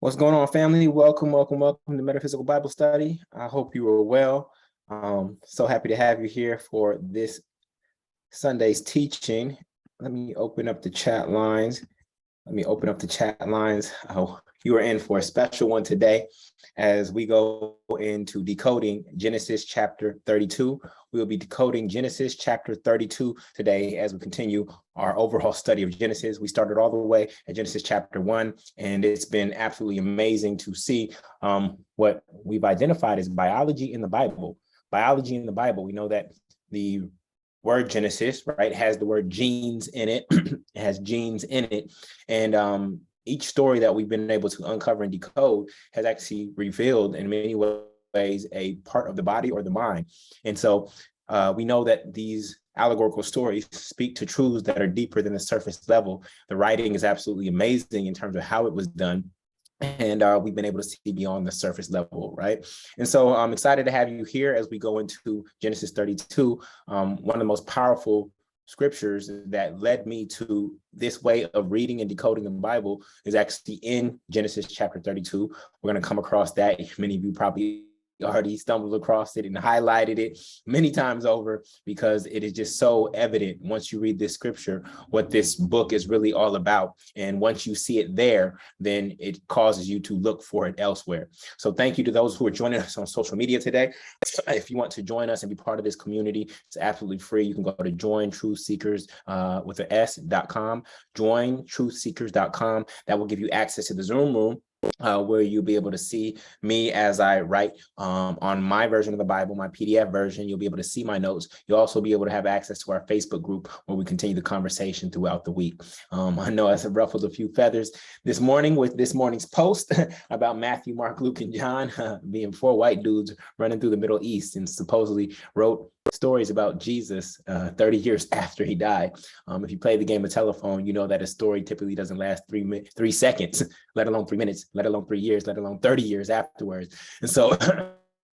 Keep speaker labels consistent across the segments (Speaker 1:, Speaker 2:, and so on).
Speaker 1: What's going on, family? Welcome to Metaphysical Bible Study. I hope you are well. So happy to have you here for this Sunday's teaching. Let me open up the chat lines. Oh, you are in for a special one today as we go into decoding Genesis chapter 32. We will be decoding Genesis chapter 32 today as we continue our overall study of Genesis. We started all the way at Genesis chapter 1, and it's been absolutely amazing to see what we've identified as biology in the Bible. Biology in the Bible, we know that the word Genesis, right, has the word genes in it. It has genes in it. And each story that we've been able to uncover and decode has actually revealed in many ways a part of the body or the mind. And so we know that these allegorical stories speak to truths that are deeper than the surface level. The writing is absolutely amazing in terms of how it was done. And we've been able to see beyond the surface level, right? And so I'm excited to have you here as we go into Genesis 32. One of the most powerful scriptures that led me to this way of reading and decoding the Bible is actually in Genesis chapter 32. We're going to come across that. Many of you probably already stumbled across it and highlighted it many times over because it is just so evident once you read this scripture what this book is really all about. And once you see it there, then it causes you to look for it elsewhere. So thank you to those who are joining us on social media today. If you want to join us and be part of this community, it's absolutely free. You can go to jointruthseekers with an S.com, jointruthseekers.com. That will give you access to the Zoom room, where you'll be able to see me as I write on my version of the Bible, my PDF version. You'll be able to see my notes. You'll also be able to have access to our Facebook group where we continue the conversation throughout the week. I know I ruffled a few feathers this morning with this morning's post about Matthew, Mark, Luke, and John being 4 white dudes running through the Middle East and supposedly wrote stories about Jesus 30 years after he died. If you play the game of telephone, you know that a story typically doesn't last 3 seconds, let alone 3 minutes, let alone 3 years, let alone 30 years afterwards. And so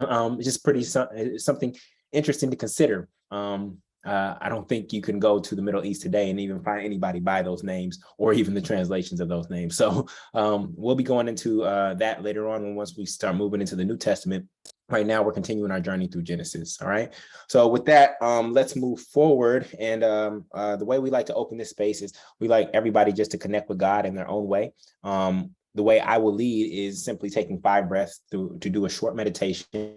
Speaker 1: it's just something interesting to consider. I don't think you can go to the Middle East today and even find anybody by those names or even the translations of those names. So we'll be going into that later on once we start moving into the New Testament. Right now, we're continuing our journey through Genesis. All right. So with that, let's move forward. And the way we like to open this space is we like everybody just to connect with God in their own way. The way I will lead is simply taking 5 breaths to do a short meditation.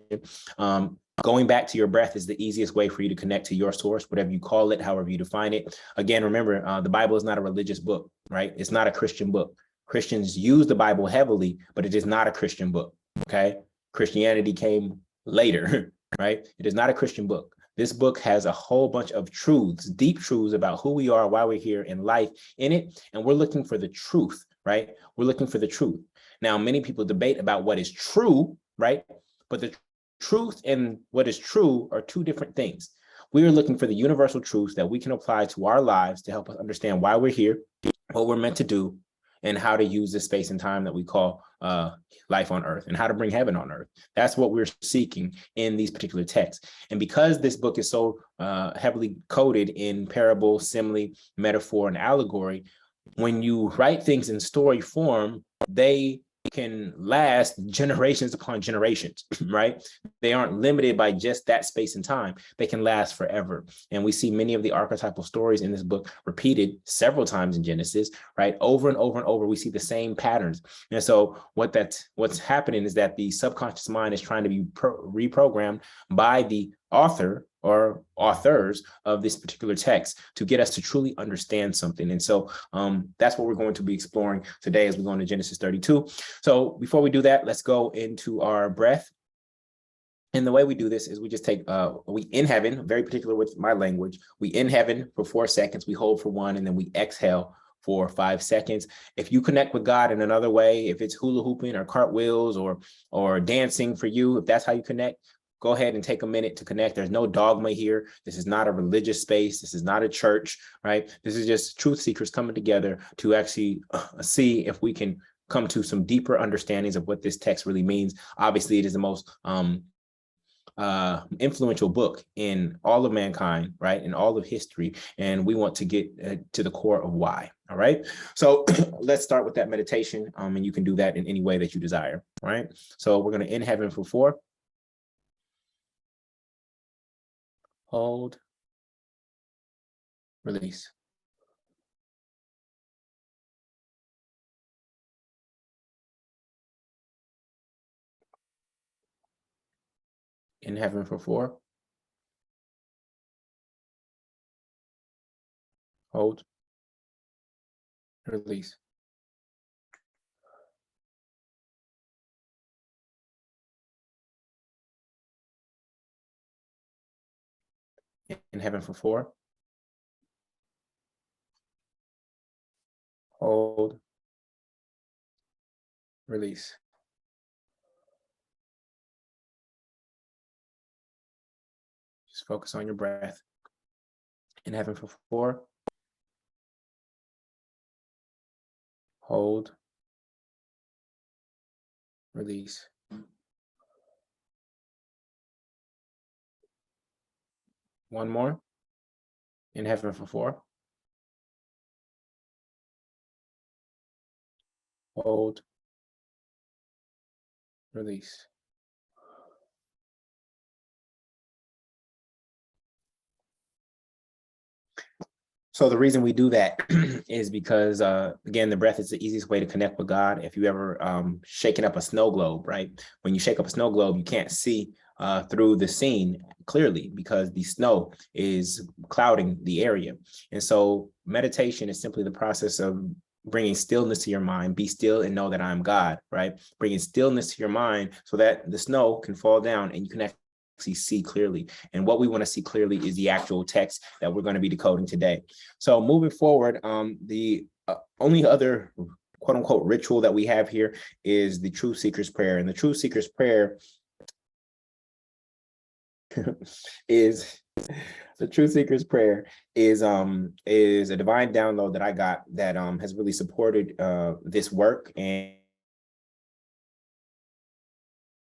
Speaker 1: Going back to your breath is the easiest way for you to connect to your source, whatever you call it, however you define it. Again, remember, the Bible is not a religious book, right? It's not a Christian book. Christians use the Bible heavily, but it is not a Christian book, okay? Christianity came later, right? It is not a Christian book. This book has a whole bunch of truths, deep truths about who we are, why we're here in life in it. And we're looking for the truth, right? We're looking for the truth. Now, many people debate about what is true, right? But the truth and what is true are 2 different things. We are looking for the universal truths that we can apply to our lives to help us understand why we're here, what we're meant to do, and how to use this space and time that we call life on earth and how to bring heaven on earth. That's what we're seeking in these particular texts. And because this book is so heavily coded in parable, simile, metaphor, and allegory, when you write things in story form, they can last generations upon generations, right? They aren't limited by just that space and time. They can last forever. And we see many of the archetypal stories in this book repeated several times in Genesis, right? Over and over and over, we see the same patterns. And so what's happening is that the subconscious mind is trying to be reprogrammed by the author or authors of this particular text to get us to truly understand something. And so that's what we're going to be exploring today as we go into Genesis 32. So before we do that, let's go into our breath. And the way we do this is we just take, we in heaven, very particular with my language, we in heaven for 4 seconds, we hold for 1, and then we exhale for 5 seconds. If you connect with God in another way, if it's hula hooping or cartwheels or dancing for you, if that's how you connect, go ahead and take a minute to connect. There's no dogma here. This is not a religious space. This is not a church, right? This is just truth seekers coming together to actually see if we can come to some deeper understandings of what this text really means. Obviously, it is the most influential book in all of mankind, right? In all of history. And we want to get to the core of why. All right. So let's start with that meditation. And you can do that in any way that you desire. All right. So we're going to in heaven for 4. Hold. Release. In heaven for 4. Hold. Release. In heaven for 4. Hold. Release. Just focus on your breath. In heaven for 4. Hold. Release. One more. In heaven for 4. Hold. Release. So the reason we do that is because, again, the breath is the easiest way to connect with God. If you ever shaken up a snow globe, right? When you shake up a snow globe, you can't see through the scene clearly because the snow is clouding the area. And so meditation is simply the process of bringing stillness to your mind. Be still and know that I am God, right? Bringing stillness to your mind so that the snow can fall down and you can actually see clearly. And what we want to see clearly is the actual text that we're going to be decoding today. So moving forward, the only other quote unquote ritual that we have here is the Truth Seeker's Prayer. And the Truth Seeker's Prayer is a divine download that I got that has really supported this work and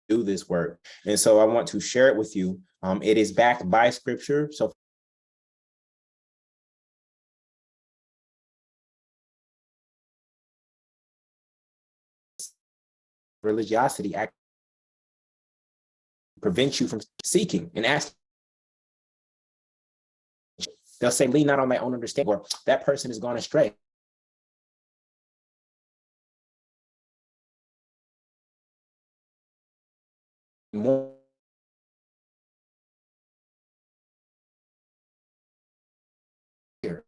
Speaker 1: do this work. And so I want to share it with you. It is backed by scripture. So religiosity prevents you from seeking and asking. They'll say, lean not on thy own understanding, or that person has gone astray. More here.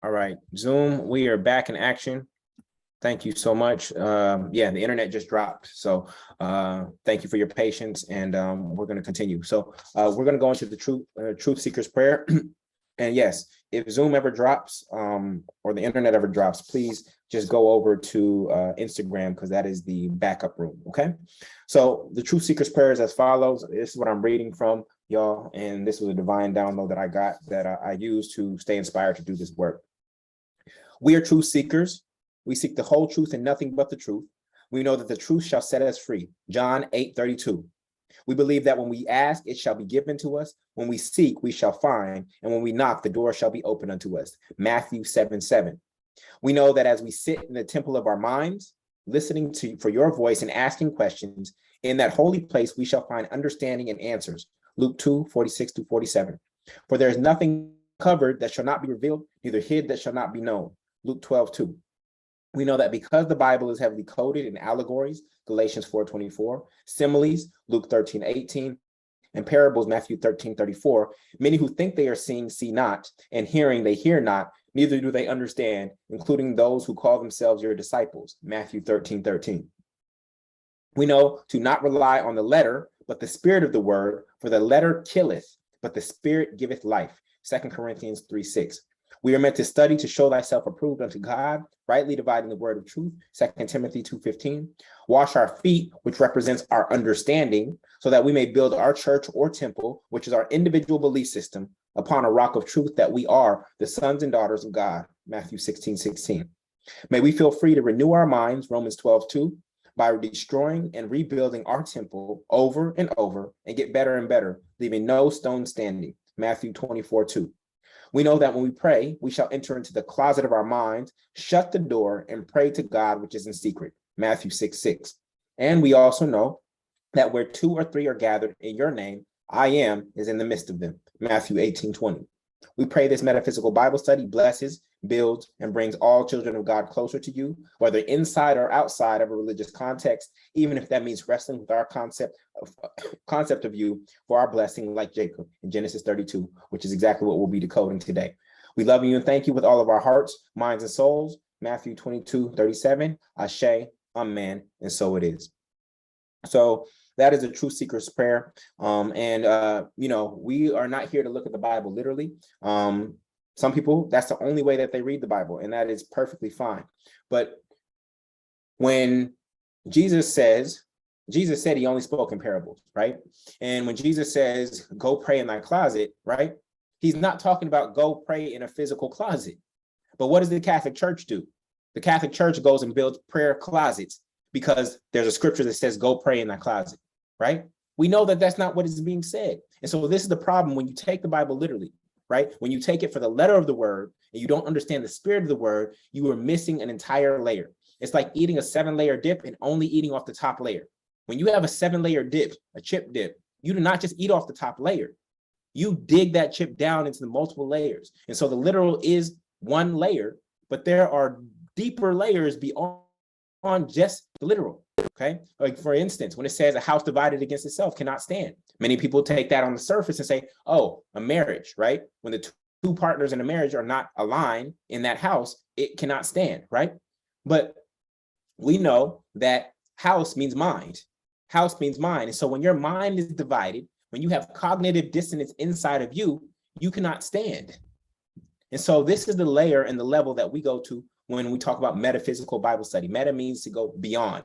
Speaker 1: All right, Zoom, we are back in action. Thank you so much. Yeah, the internet just dropped. So thank you for your patience, and we're going to continue. So we're going to go into the Truth Seeker's Prayer. And yes, if Zoom ever drops or the internet ever drops, please just go over to Instagram because that is the backup room. Okay. So the Truth Seeker's Prayer is as follows. This is what I'm reading from, y'all. And this was a divine download that I got that I use to stay inspired to do this work. We are truth seekers. We seek the whole truth and nothing but the truth. We know that the truth shall set us free. John 8:32. We believe that when we ask, it shall be given to us. When we seek, we shall find. And when we knock, the door shall be open unto us. Matthew 7:7. We know that as we sit in the temple of our minds, listening for your voice and asking questions, in that holy place, we shall find understanding and answers. Luke 2:46-47. For there is nothing covered that shall not be revealed, neither hid that shall not be known. Luke 12:2. We know that because the Bible is heavily coded in allegories, Galatians 4:24, similes, Luke 13:18, and parables, Matthew 13:34, many who think they are seeing see not, and hearing they hear not, neither do they understand, including those who call themselves your disciples. Matthew 13:13. We know to not rely on the letter, but the spirit of the word, for the letter killeth, but the spirit giveth life. 2 Corinthians 3:6. We are meant to study to show thyself approved unto God, rightly dividing the word of truth. 2 Timothy 2:15. Wash our feet, which represents our understanding, so that we may build our church or temple, which is our individual belief system, upon a rock of truth that we are the sons and daughters of God. Matthew 16:16. May we feel free to renew our minds, Romans 12:2, by destroying and rebuilding our temple over and over and get better and better, leaving no stone standing. Matthew 24:2. We know that when we pray, we shall enter into the closet of our minds, shut the door, and pray to God, which is in secret. Matthew 6:6. And we also know that where 2 or 3 are gathered in your name, I am is in the midst of them. Matthew 18:20. We pray this metaphysical Bible study blesses, builds, and brings all children of God closer to you, whether inside or outside of a religious context, even if that means wrestling with our concept of you for our blessing, like Jacob in Genesis 32, which is exactly what we'll be decoding today. We love you and thank you with all of our hearts, minds, and souls. Matthew 22:37, Ashe, Amen, and so it is. So that is a true seeker's prayer. We are not here to look at the Bible literally. Some people, that's the only way that they read the Bible, and that is perfectly fine. But when Jesus said he only spoke in parables, right? And when Jesus says, go pray in thy closet, right? He's not talking about go pray in a physical closet. But what does the Catholic Church do? The Catholic Church goes and builds prayer closets because there's a scripture that says, go pray in thy closet, right? We know that that's not what is being said. And so this is the problem when you take the Bible literally, right? When you take it for the letter of the word and you don't understand the spirit of the word, you are missing an entire layer. It's like eating a 7-layer dip and only eating off the top layer. When you have a 7-layer dip, a chip dip, you do not just eat off the top layer. You dig that chip down into the multiple layers. And so the literal is one layer, but there are deeper layers beyond just the literal. Okay. Like for instance, when it says a house divided against itself cannot stand, many people take that on the surface and say, oh, a marriage, right? When the two partners in a marriage are not aligned in that house, it cannot stand, right? But we know that house means mind. House means mind. And so when your mind is divided, when you have cognitive dissonance inside of you, you cannot stand. And so this is the layer and the level that we go to when we talk about metaphysical Bible study. Meta means to go beyond,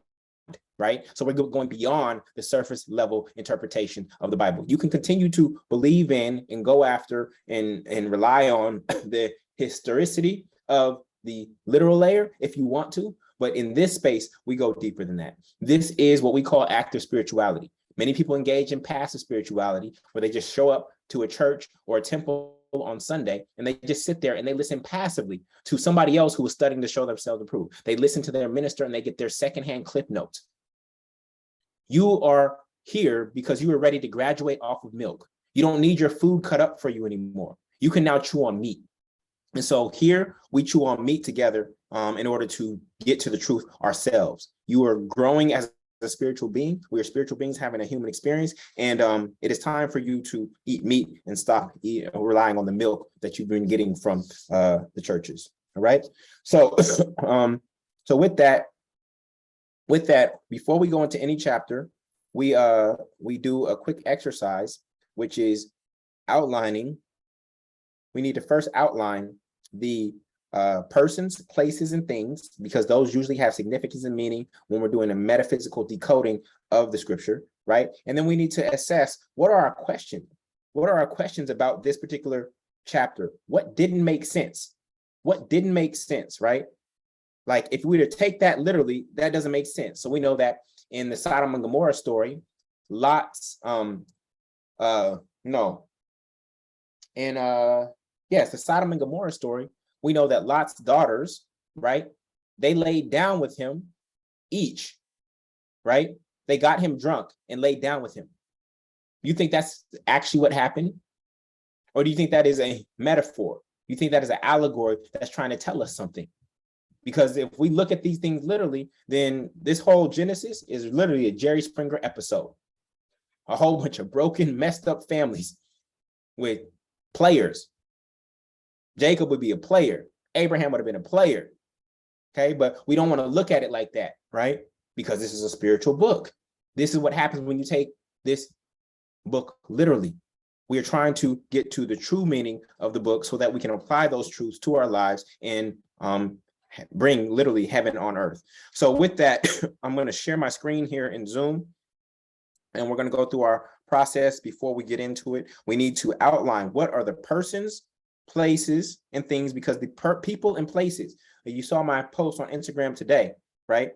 Speaker 1: right? So we're going beyond the surface level interpretation of the Bible. You can continue to believe in and go after and rely on the historicity of the literal layer if you want to, but in this space, we go deeper than that. This is what we call active spirituality. Many people engage in passive spirituality, where they just show up to a church or a temple on Sunday and they just sit there and they listen passively to somebody else who is studying to show themselves approved. They listen to their minister and they get their secondhand clip notes. You are here because you are ready to graduate off of milk. You don't need your food cut up for you anymore. You can now chew on meat. And so here we chew on meat together in order to get to the truth ourselves. You are growing as a spiritual being. We are spiritual beings having a human experience. And it is time for you to eat meat and stop relying on the milk that you've been getting from the churches. All right. So, so with that, before we go into any chapter, we do a quick exercise, which is outlining. We need to first outline the persons, places, and things, because those usually have significance and meaning when we're doing a metaphysical decoding of the scripture, right? And then we need to assess, what are our questions? What are our questions about this particular chapter? What didn't make sense? What didn't make sense, right? Like if we were to take that literally, that doesn't make sense. So we know that in the Sodom and Gomorrah story, Lot's, the Sodom and Gomorrah story, we know that Lot's daughters, right? They laid down with him each, right? They got him drunk and laid down with him. You think that's actually what happened? Or do you think that is a metaphor? You think that is an allegory that's trying to tell us something? Because if we look at these things literally, then this whole Genesis is literally a Jerry Springer episode. A whole bunch of broken, messed up families with players. Jacob would be a player. Abraham would have been a player. Okay, but we don't want to look at it like that, right? Because this is a spiritual book. This is what happens when you take this book literally. We are trying to get to the true meaning of the book so that we can apply those truths to our lives and bring literally heaven on earth. So with that, I'm going to share my screen here in Zoom, and we're going to go through our process. Before we get into it, we need to outline what are the persons, places, and things, because the people and places, you saw my post on Instagram today, right?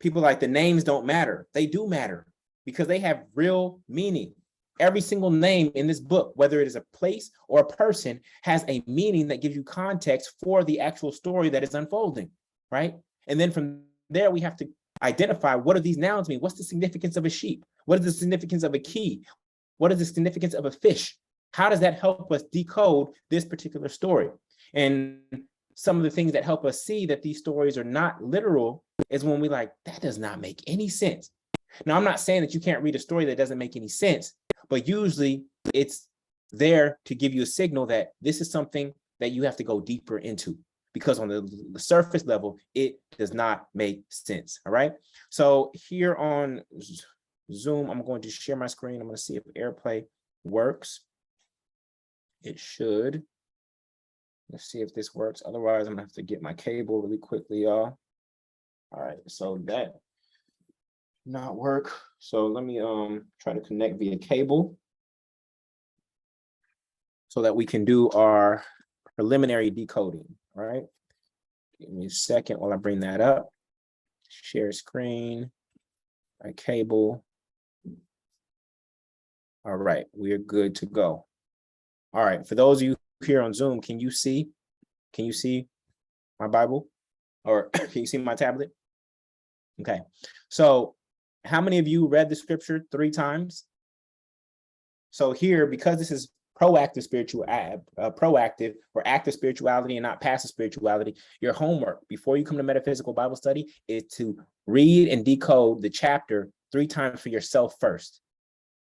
Speaker 1: People like the names don't matter. They do matter because they have real meaning. Every single name in this book, whether it is a place or a person, has a meaning that gives you context for the actual story that is unfolding, right? And then from there, we have to identify, what do these nouns mean? What's the significance of a sheep? What is the significance of a key? What is the significance of a fish? How does that help us decode this particular story? And some of the things that help us see that these stories are not literal is when we like, that does not make any sense. Now, I'm not saying that you can't read a story that doesn't make any sense, but usually it's there to give you a signal that this is something that you have to go deeper into, because on the surface level, it does not make sense. All right. So here on Zoom, I'm going to share my screen. I'm going to see if AirPlay works. It should. Let's see if this works. Otherwise, I'm gonna have to get my cable really quickly, y'all. All right, so that not work. So let me try to connect via cable so that we can do our preliminary decoding. All right. Give me a second while I bring that up. Share screen, my cable. All right, we're good to go. All right, for those of you here on Zoom, can you see my Bible, or can you see my tablet? Okay, so how many of you read the scripture 3 times? So here, because this is proactive proactive or active spirituality and not passive spirituality, your homework before you come to metaphysical Bible study is to read and decode the chapter 3 times for yourself first.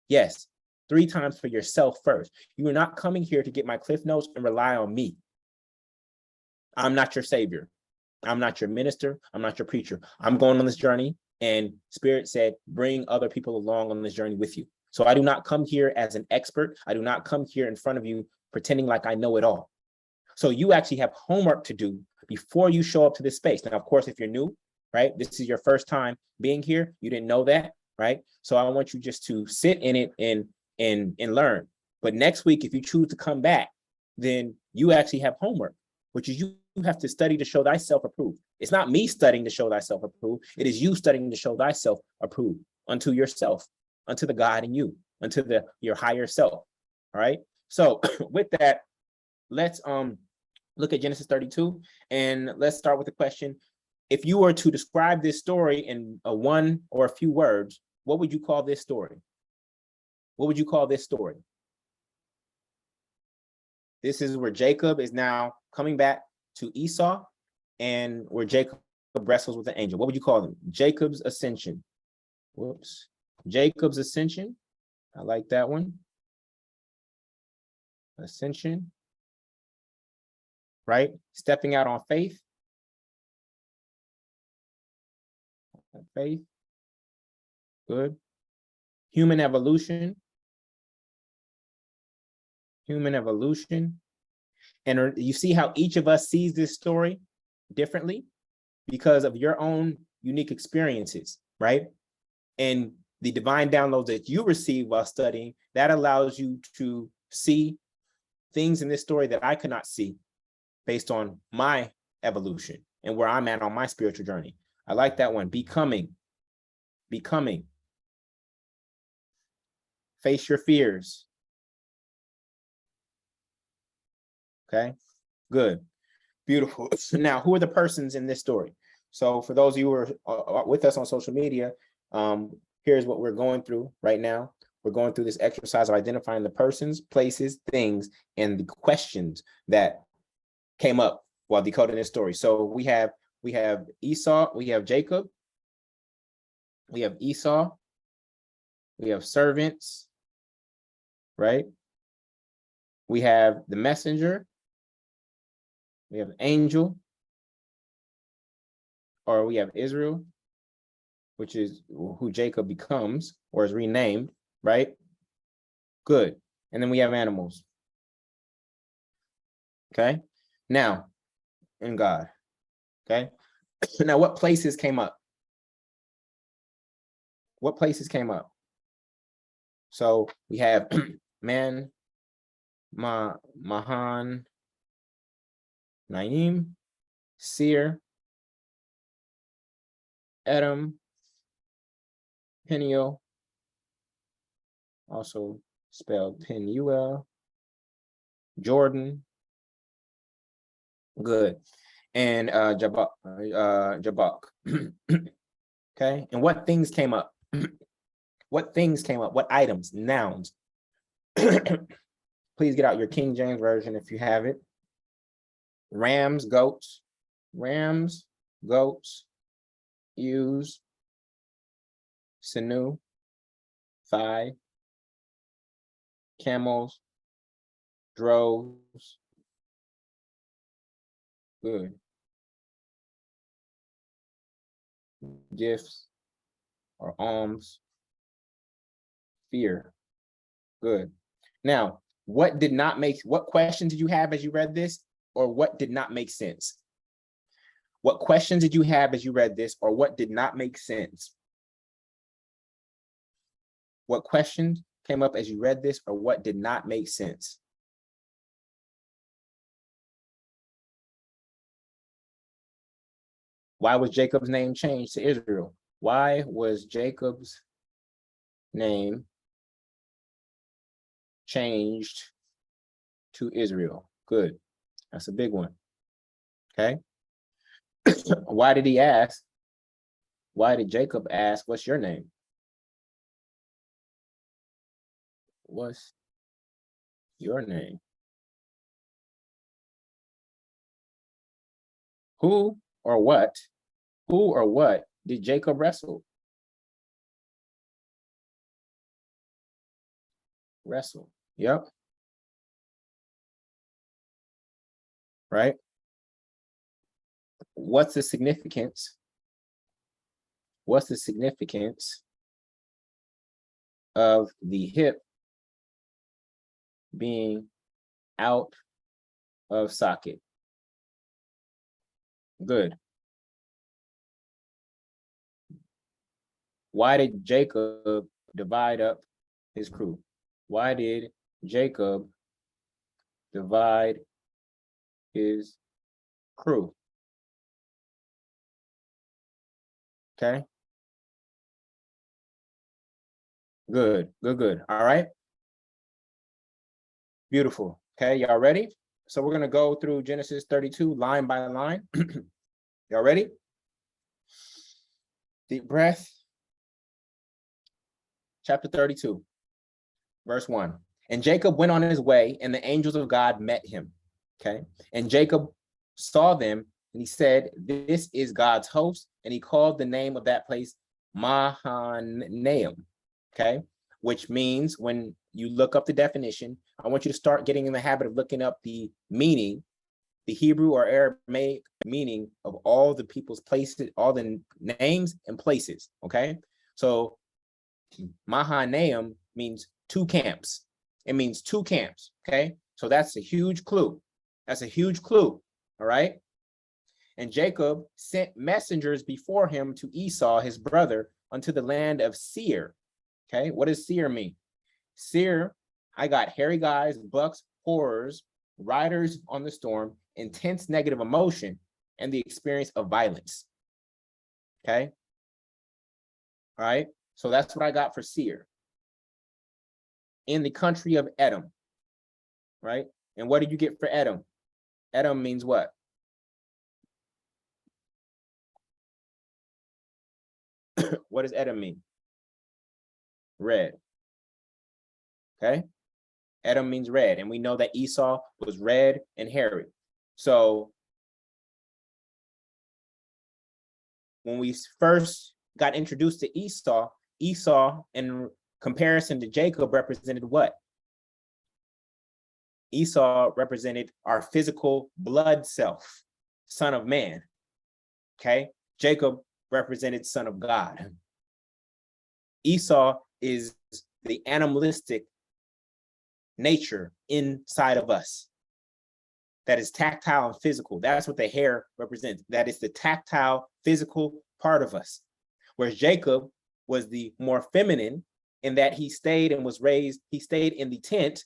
Speaker 1: Yes, 3 times for yourself first. You are not coming here to get my cliff notes and rely on me. I'm not your savior. I'm not your minister. I'm not your preacher. I'm going on this journey, and Spirit said, bring other people along on this journey with you. So I do not come here as an expert. I do not come here in front of you pretending like I know it all. So you actually have homework to do before you show up to this space. Now, of course, if you're new, right, this is your first time being here, you didn't know that, right? So I want you just to sit in it and learn. But next week, if you choose to come back, then you actually have homework, which is you have to study to show thyself approved. It's not me studying to show thyself approved. It is you studying to show thyself approved unto yourself, unto the God in you, unto your higher self. All right. So with that, let's look at Genesis 32, and let's start with the question. If you were to describe this story in one or a few words, what would you call this story? What would you call this story? This is where Jacob is now coming back to Esau, and where Jacob wrestles with the angel. What would you call them? Jacob's ascension. Whoops. Jacob's ascension. I like that one. Ascension. Right? Stepping out on faith. Faith. Good. Human evolution. Human evolution. And you see how each of us sees this story differently because of your own unique experiences, right? And the divine downloads that you receive while studying, that allows you to see things in this story that I could not see based on my evolution and where I'm at on my spiritual journey. I like that one. Becoming. Face your fears. Okay, good, beautiful. Now, who are the persons in this story? So for those of you who are with us on social media, here's what we're going through right now. We're going through this exercise of identifying the persons, places, things, and the questions that came up while decoding this story. So we have Esau, we have Jacob, we have Esau, we have servants, right? We have the messenger, We have angel, or we have Israel, which is who Jacob becomes or is renamed, right? Good. And then we have animals. Okay. Now, in God. Okay. Now, what places came up? What places came up? So we have Man, Mahan, Naim, Seir, Edom, Peniel, also spelled Penuel, Jordan, good, and Jabok. Okay, and what things came up? What things came up? What items? Nouns. Please get out your King James Version if you have it. Rams, goats, ewes, sinew, thigh, camels, droves. Good. Gifts or alms. Fear. Good. Now, what questions did you have as you read this, or what did not make sense? What questions did you have as you read this, or what did not make sense? What questions came up as you read this, or what did not make sense? Why was Jacob's name changed to Israel? Why was Jacob's name changed to Israel? Good. That's a big one. Okay. Why did he ask? Why did Jacob ask, what's your name? What's your name? Who or what did Jacob wrestle? Wrestle. Yep. Right. What's the significance? What's the significance of the hip being out of socket? Good. Why did Jacob divide up his crew? Why did Jacob divide his crew? Okay. Good. All right. Beautiful. Okay, y'all ready? So we're gonna go through Genesis 32 line by line. Y'all ready? Deep breath. Chapter 32, verse 1. And Jacob went on his way, and the angels of God met him. Okay. And Jacob saw them, and he said, this is God's host. And he called the name of that place Mahanaim. Okay. Which means, when you look up the definition, I want you to start getting in the habit of looking up the meaning, the Hebrew or Aramaic meaning of all the people's places, all the names and places. Okay. So Mahanaim means two camps. It means two camps. Okay. So that's a huge clue. All right. And Jacob sent messengers before him to Esau, his brother, unto the land of Seir. Okay. What does Seir mean? Seir, I got hairy guys, bucks, horrors, riders on the storm, intense negative emotion, and the experience of violence. Okay. All right. So that's what I got for Seir. In the country of Edom. Right. And what did you get for Edom? Edom means what? What does Edom mean? Red. Okay. Edom means red. And we know that Esau was red and hairy. So when we first got introduced to Esau, in comparison to Jacob represented what? Esau represented our physical blood self, son of man. Okay. Jacob represented son of God. Esau is the animalistic nature inside of us that is tactile and physical. That's what the hair represents. That is the tactile, physical part of us. Whereas Jacob was the more feminine in that he stayed and was raised, he stayed in the tent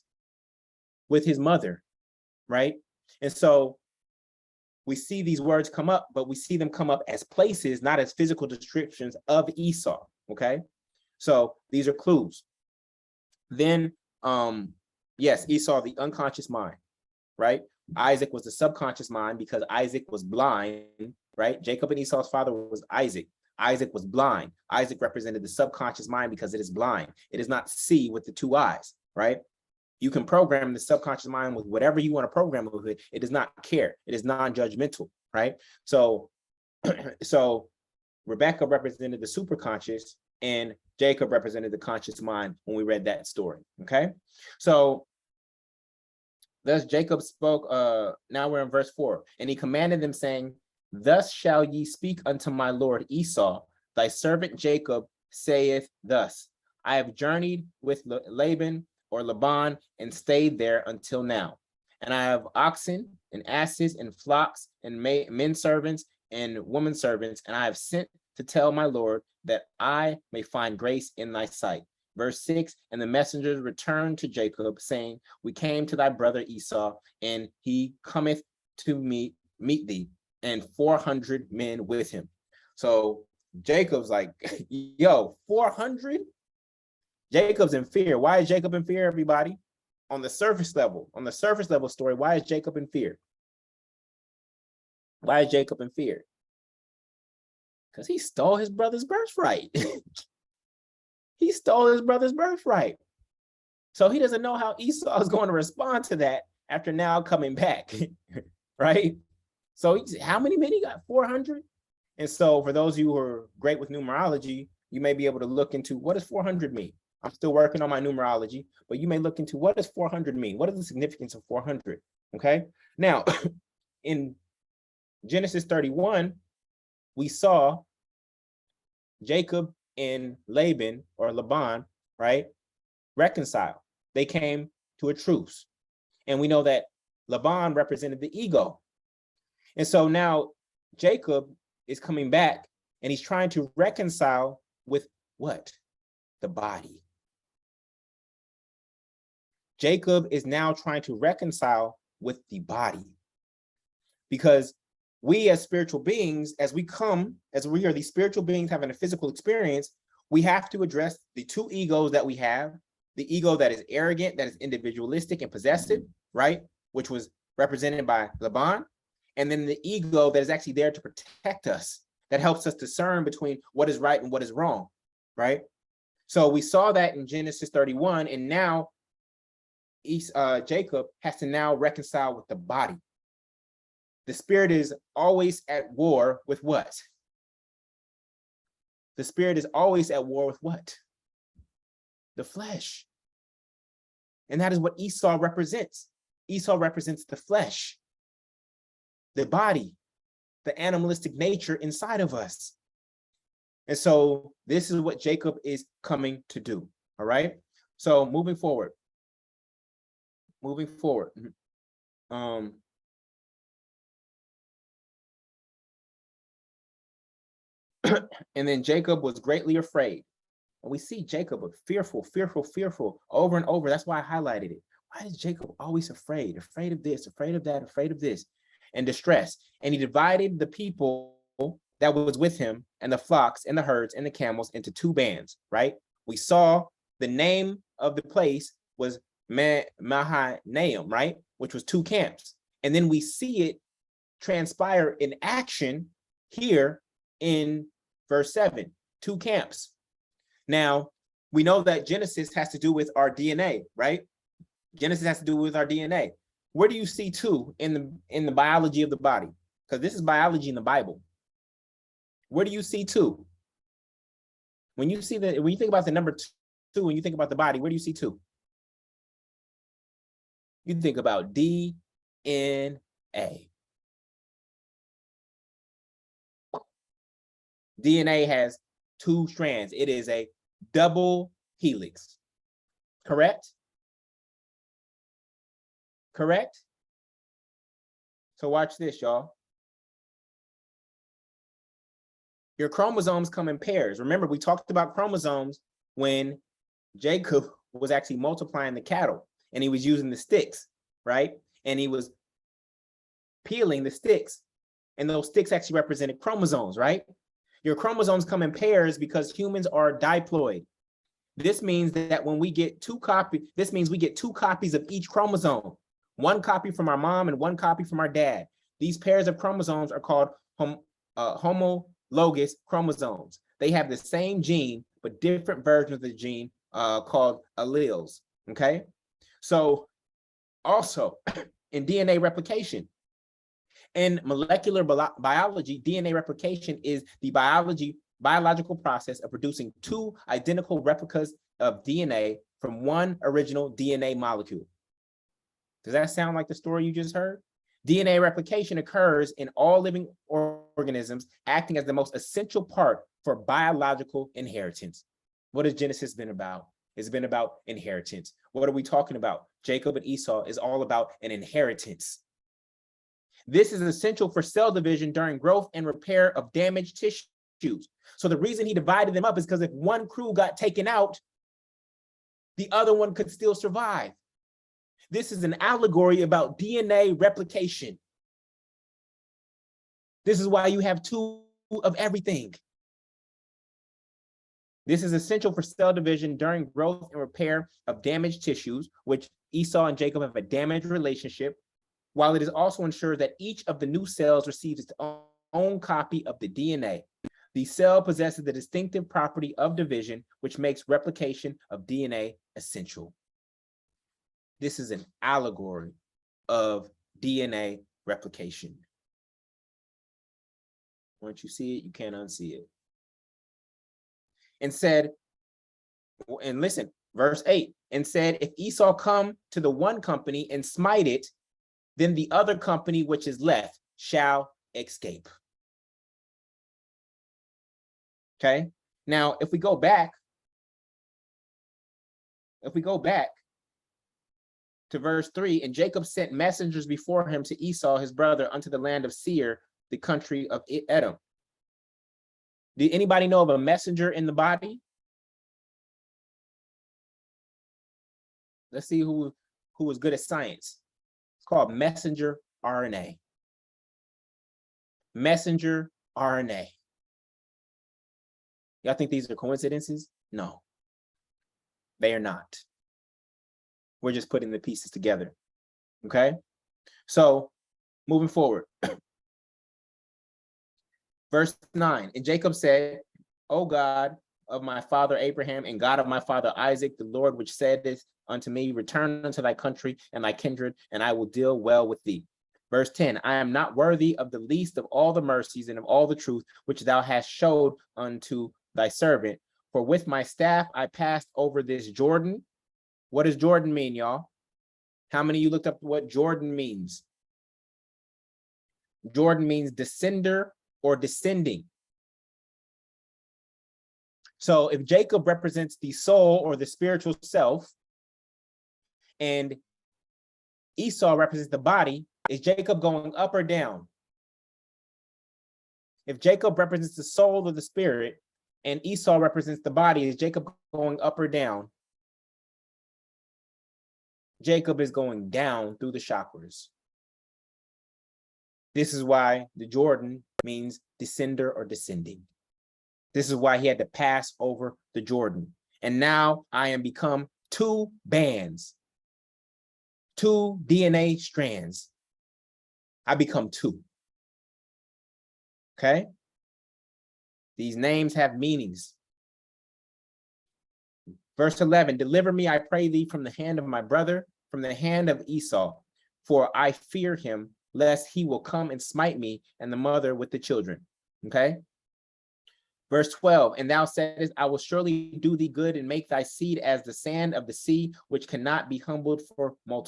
Speaker 1: with his mother, right? And so we see these words come up, but we see them come up as places, not as physical descriptions of Esau, okay? So these are clues. Then, yes, Esau, the unconscious mind, right? Isaac was the subconscious mind because Isaac was blind, right? Jacob and Esau's father was Isaac. Isaac was blind. Isaac represented the subconscious mind because it is blind. It does not see with the two eyes, right? You can program the subconscious mind with whatever you want to program it with. It does not care. It is non-judgmental, right? So, so Rebecca represented the superconscious and Jacob represented the conscious mind when we read that story, okay? So thus Jacob spoke, now we're in verse 4, and he commanded them saying, thus shall ye speak unto my lord Esau, thy servant Jacob saith thus, I have journeyed with Laban or Laban and stayed there until now. And I have oxen and asses and flocks and men servants and women servants, and I have sent to tell my Lord that I may find grace in thy sight. Verse 6, and the messengers returned to Jacob, saying, we came to thy brother Esau, and he cometh to meet thee, and 400 men with him. So Jacob's like, yo, 400? Jacob's in fear. Why is Jacob in fear, everybody? On the surface level story, why is Jacob in fear? Why is Jacob in fear? Because he stole his brother's birthright. He stole his brother's birthright. So he doesn't know how Esau is going to respond to that after now coming back, right? So how many men he got? 400? And so for those of you who are great with numerology, you may be able to look into what does 400 mean? I'm still working on my numerology, but you may look into what does 400 mean? What is the significance of 400? Okay. Now, in Genesis 31, we saw Jacob and Laban or Laban, right, reconcile. They came to a truce. And we know that Laban represented the ego. And so now Jacob is coming back and he's trying to reconcile with what? The body. Jacob is now trying to reconcile with the body. Because we as spiritual beings, as we are these spiritual beings having a physical experience, we have to address the two egos that we have, the ego that is arrogant, that is individualistic and possessive, right? Which was represented by Laban. And then the ego that is actually there to protect us, that helps us discern between what is right and what is wrong, right? So we saw that in Genesis 31, and now Jacob has to now reconcile with the body. The spirit is always at war with what? The spirit is always at war with what? The flesh. And that is what Esau represents. Esau represents the flesh, the body, the animalistic nature inside of us. And so this is what Jacob is coming to do. All right. So moving forward. And then Jacob was greatly afraid. And we see Jacob fearful over and over. That's why I highlighted it. Why is Jacob always afraid? Afraid of this, afraid of that, afraid of this, and distressed. And he divided the people that was with him and the flocks and the herds and the camels into two bands, right? We saw the name of the place was Mahanaim, right? Which was two camps. And then we see it transpire in action here in verse 7, two camps. Now, we know that Genesis has to do with our DNA, right? Genesis has to do with our DNA. Where do you see two in the biology of the body? Because this is biology in the Bible. Where do you see two? When you think about the number two, when you think about the body, where do you see two? You think about DNA. DNA has 2 strands. It is a double helix. Correct? Correct? So watch this, y'all. Your chromosomes come in pairs. Remember, we talked about chromosomes when Jacob was actually multiplying the cattle and he was using the sticks, right? And he was peeling the sticks, and those sticks actually represented chromosomes, right? Your chromosomes come in pairs because humans are diploid. This means that when we get 2 copies, this means we get 2 copies of each chromosome, 1 copy from our mom and 1 copy from our dad. These pairs of chromosomes are called homologous chromosomes. They have the same gene, but different versions of the gene called alleles, okay? So also in DNA replication, in molecular biology, DNA replication is the biological process of producing 2 identical replicas of DNA from 1 original DNA molecule. Does that sound like the story you just heard? DNA replication occurs in all living organisms, acting as the most essential part for biological inheritance. What has Genesis been about? It's been about inheritance. What are we talking about? Jacob and Esau is all about an inheritance. This is essential for cell division during growth and repair of damaged tissues. So the reason he divided them up is because if one crew got taken out, the other one could still survive. This is an allegory about DNA replication. This is why you have 2 of everything. This is essential for cell division during growth and repair of damaged tissues, which Esau and Jacob have a damaged relationship, while it is also ensured that each of the new cells receives its own copy of the DNA. The cell possesses the distinctive property of division, which makes replication of DNA essential. This is an allegory of DNA replication. Once you see it, you can't unsee it. And said, and listen, verse 8, and said, if Esau come to the one company and smite it, then the other company which is left shall escape. Okay, now if we go back to verse 3, and Jacob sent messengers before him to Esau his brother unto the land of Seir, the country of Edom. Did anybody know of a messenger in the body? Let's see who was good at science. It's called messenger RNA. Messenger RNA. Y'all think these are coincidences? No, they are not. We're just putting the pieces together, okay? So moving forward. Verse 9, and Jacob said, O God of my father Abraham and God of my father Isaac, the Lord which saideth unto me, return unto thy country and thy kindred, and I will deal well with thee. Verse 10, I am not worthy of the least of all the mercies and of all the truth which thou hast showed unto thy servant. For with my staff I passed over this Jordan. What does Jordan mean, y'all? How many of you looked up what Jordan means? Jordan means descender or descending. So if Jacob represents the soul or the spiritual self, and Esau represents the body, is Jacob going up or down? If Jacob represents the soul or the spirit, and Esau represents the body, is Jacob going up or down? Jacob is going down through the chakras. This is why the Jordan means descender or descending. This is why he had to pass over the Jordan. And now I am become 2 bands, 2 DNA strands. I become 2. Okay? These names have meanings. Verse 11, deliver me, I pray thee, from the hand of my brother, from the hand of Esau, for I fear him, lest he will come and smite me and the mother with the children. Okay? Verse 12, and thou saidest, I will surely do thee good and make thy seed as the sand of the sea, which cannot be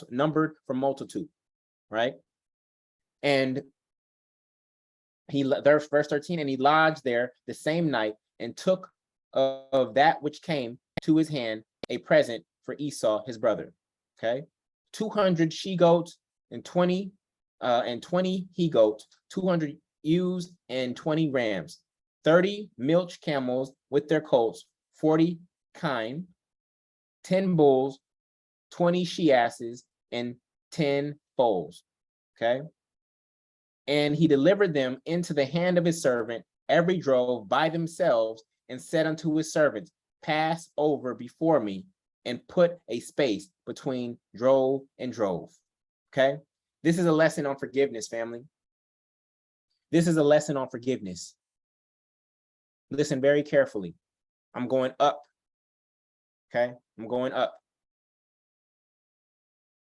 Speaker 1: numbered for multitude, right? And verse 13, and he lodged there the same night and took of that which came to his hand a present for Esau, his brother, okay? 200 she-goats and 20 he-goats, 200 ewes and 20 rams, 30 milch camels with their colts, 40 kine, 10 bulls, 20 she-asses, and 10 foals, okay? And he delivered them into the hand of his servant, every drove by themselves, and said unto his servants, pass over before me, and put a space between drove and drove, okay? This is a lesson on forgiveness, family. This is a lesson on forgiveness. Listen very carefully. I'm going up, okay? I'm going up.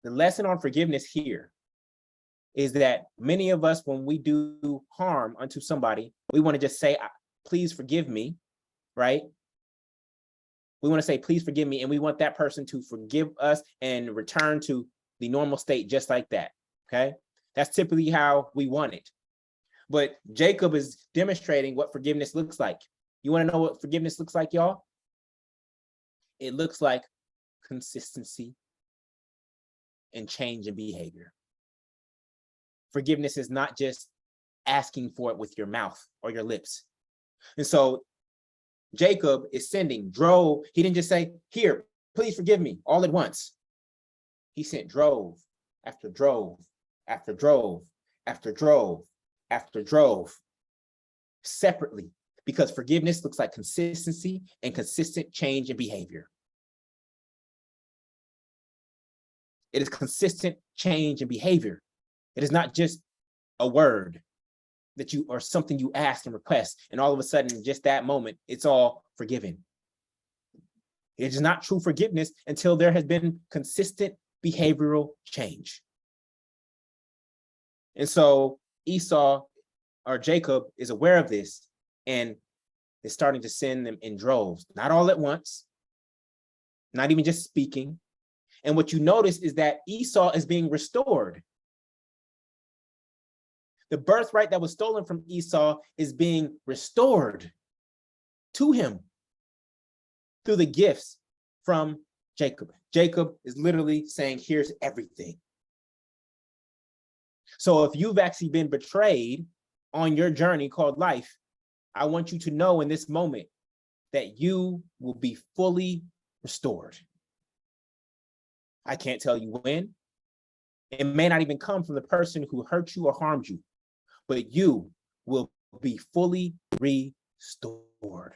Speaker 1: The lesson on forgiveness here is that many of us, when we do harm unto somebody, we want to just say, please forgive me, right? We want to say, please forgive me, and we want that person to forgive us and return to the normal state just like that, okay? That's typically how we want it. But Jacob is demonstrating what forgiveness looks like. You want to know what forgiveness looks like, y'all? It looks like consistency and change in behavior. Forgiveness is not just asking for it with your mouth or your lips. And so Jacob is drove. He didn't just say, here, please forgive me all at once. He sent drove after drove after drove after drove after drove separately, because forgiveness looks like consistency and consistent change in behavior. It is consistent change in behavior. It is not just a word that you, or something you ask and request, and all of a sudden, just that moment, it's all forgiven. It is not true forgiveness until there has been consistent behavioral change. And so Jacob is aware of this and is starting to send them in droves, not all at once, not even just speaking. And what you notice is that Esau is being restored. The birthright that was stolen from Esau is being restored to him through the gifts from Jacob. Jacob is literally saying, here's everything. So if you've actually been betrayed on your journey called life, I want you to know in this moment that you will be fully restored. I can't tell you when. It may not even come from the person who hurt you or harmed you, but you will be fully restored.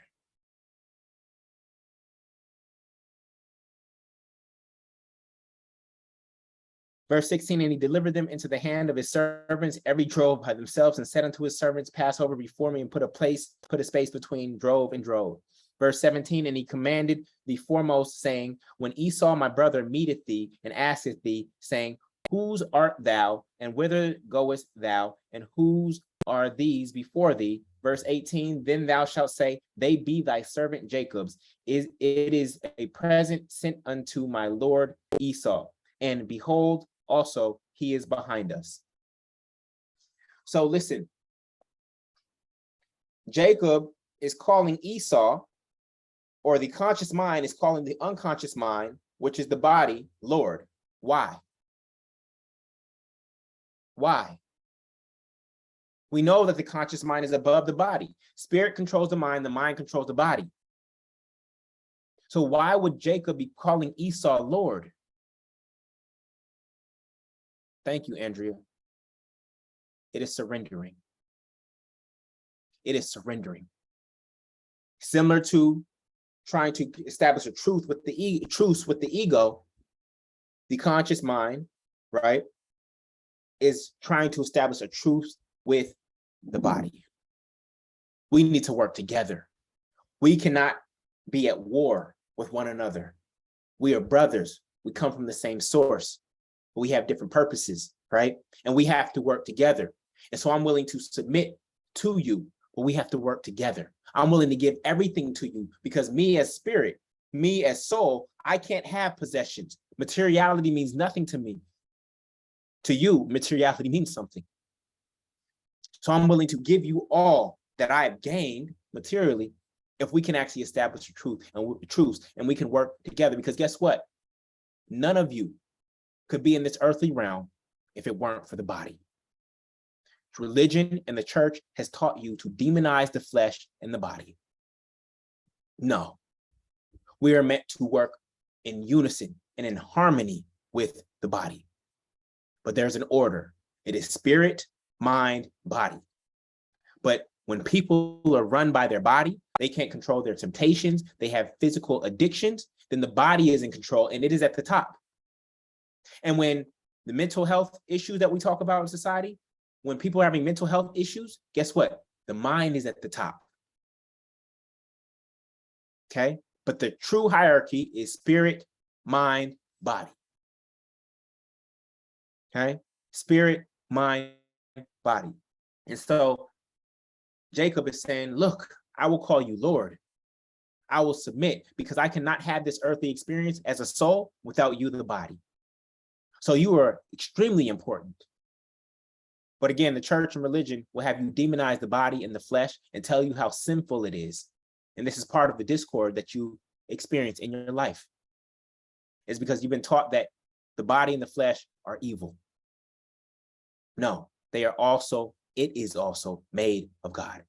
Speaker 1: Verse 16, and he delivered them into the hand of his servants, every drove by themselves, and said unto his servants, pass over before me and put a space between drove and drove. Verse 17, and he commanded the foremost, saying, when Esau my brother meeteth thee and asketh thee, saying, whose art thou, and whither goest thou, and whose are these before thee? Verse 18, then thou shalt say, they be thy servant Jacob's. It is a present sent unto my lord Esau. And behold, also he is behind us. So listen, Jacob is calling Esau, or the conscious mind is calling the unconscious mind, which is the body, Lord. Why? Why? We know that the conscious mind is above the body. Spirit controls the mind controls the body. So why would Jacob be calling Esau Lord? Thank you, Andrea. It is surrendering. It is surrendering. Similar to trying to establish a truth with the ego, the conscious mind, right, is trying to establish a truth with the body. We need to work together. We cannot be at war with one another. We are brothers. We come from the same source. We have different purposes, right? And we have to work together. And so I'm willing to submit to you but we have to work together. I'm willing to give everything to you because me as spirit, me as soul, I can't have possessions. Materiality means nothing to me. To you, materiality means something. So I'm willing to give you all that I have gained materially if we can actually establish the truth and we can work together. Because guess what? None of you could be in this earthly realm if it weren't for the body. Religion and the church has taught you to demonize the flesh and the body. No, we are meant to work in unison and in harmony with the body. But there's an order. It is spirit, mind, body. But when people are run by their body, they can't control their temptations, they have physical addictions, then the body is in control and it is at the top. And when the mental health issues that we talk about in society, when people are having mental health issues, guess what? The mind is at the top. Okay? But the true hierarchy is spirit, mind, body. Okay? Spirit, mind, body. And so Jacob is saying, look, I will call you Lord. I will submit because I cannot have this earthly experience as a soul without you, the body. So you are extremely important. But again, the church and religion will have you demonize the body and the flesh and tell you how sinful it is. And this is part of the discord that you experience in your life. It's because you've been taught that the body and the flesh are evil. No, they are also, it is also made of God.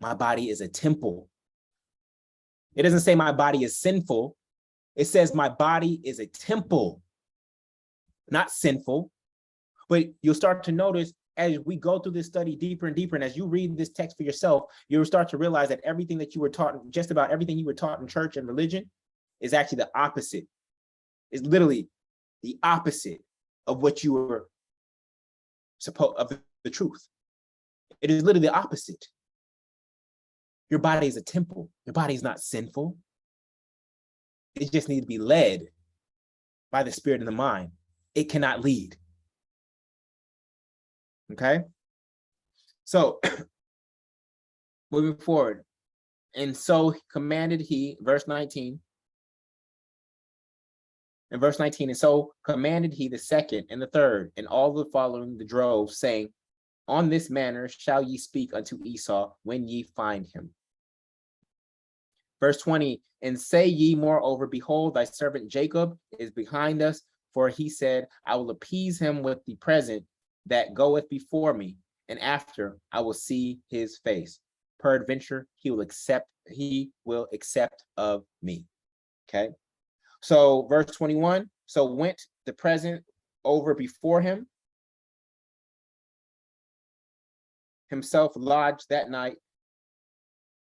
Speaker 1: My body is a temple. It doesn't say my body is sinful. It says my body is a temple, not sinful. But you'll start to notice as we go through this study deeper and deeper, and as you read this text for yourself, you'll start to realize that everything that you were taught, just about everything you were taught in church and religion, is actually the opposite. It's literally the opposite of what you were supposed of the truth. It is literally the opposite. Your body is a temple. Your body is not sinful. It just needs to be led by the spirit and the mind. It cannot lead. Okay? So, moving forward. And so commanded he, verse 19. In verse 19, and so commanded he the second and the third, and all the following the drove, saying, on this manner shall ye speak unto Esau when ye find him. Verse 20, and say ye moreover, behold, thy servant Jacob is behind us, for he said, I will appease him with the present that goeth before me, and after I will see his face. Peradventure he will accept of me. Okay. So verse 21, so went the present over before him, himself lodged that night.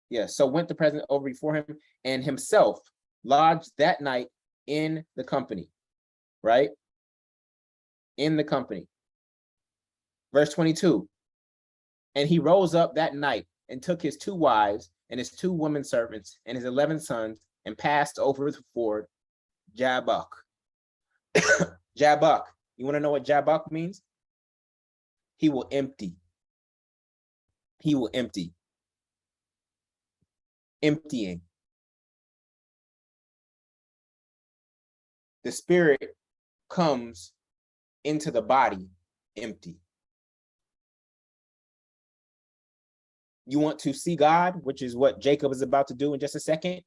Speaker 1: Yes, so went the present over before him, and himself lodged that night in the company, right? In the company. Verse 22, and he rose up that night and took his 2 wives and his 2 women servants and his 11 sons and passed over the ford Jabbok. Jabbok. You want to know what Jabbok means? He will empty. He will empty. Emptying. The spirit comes into the body empty. You want to see God, which is what Jacob is about to do in just a second.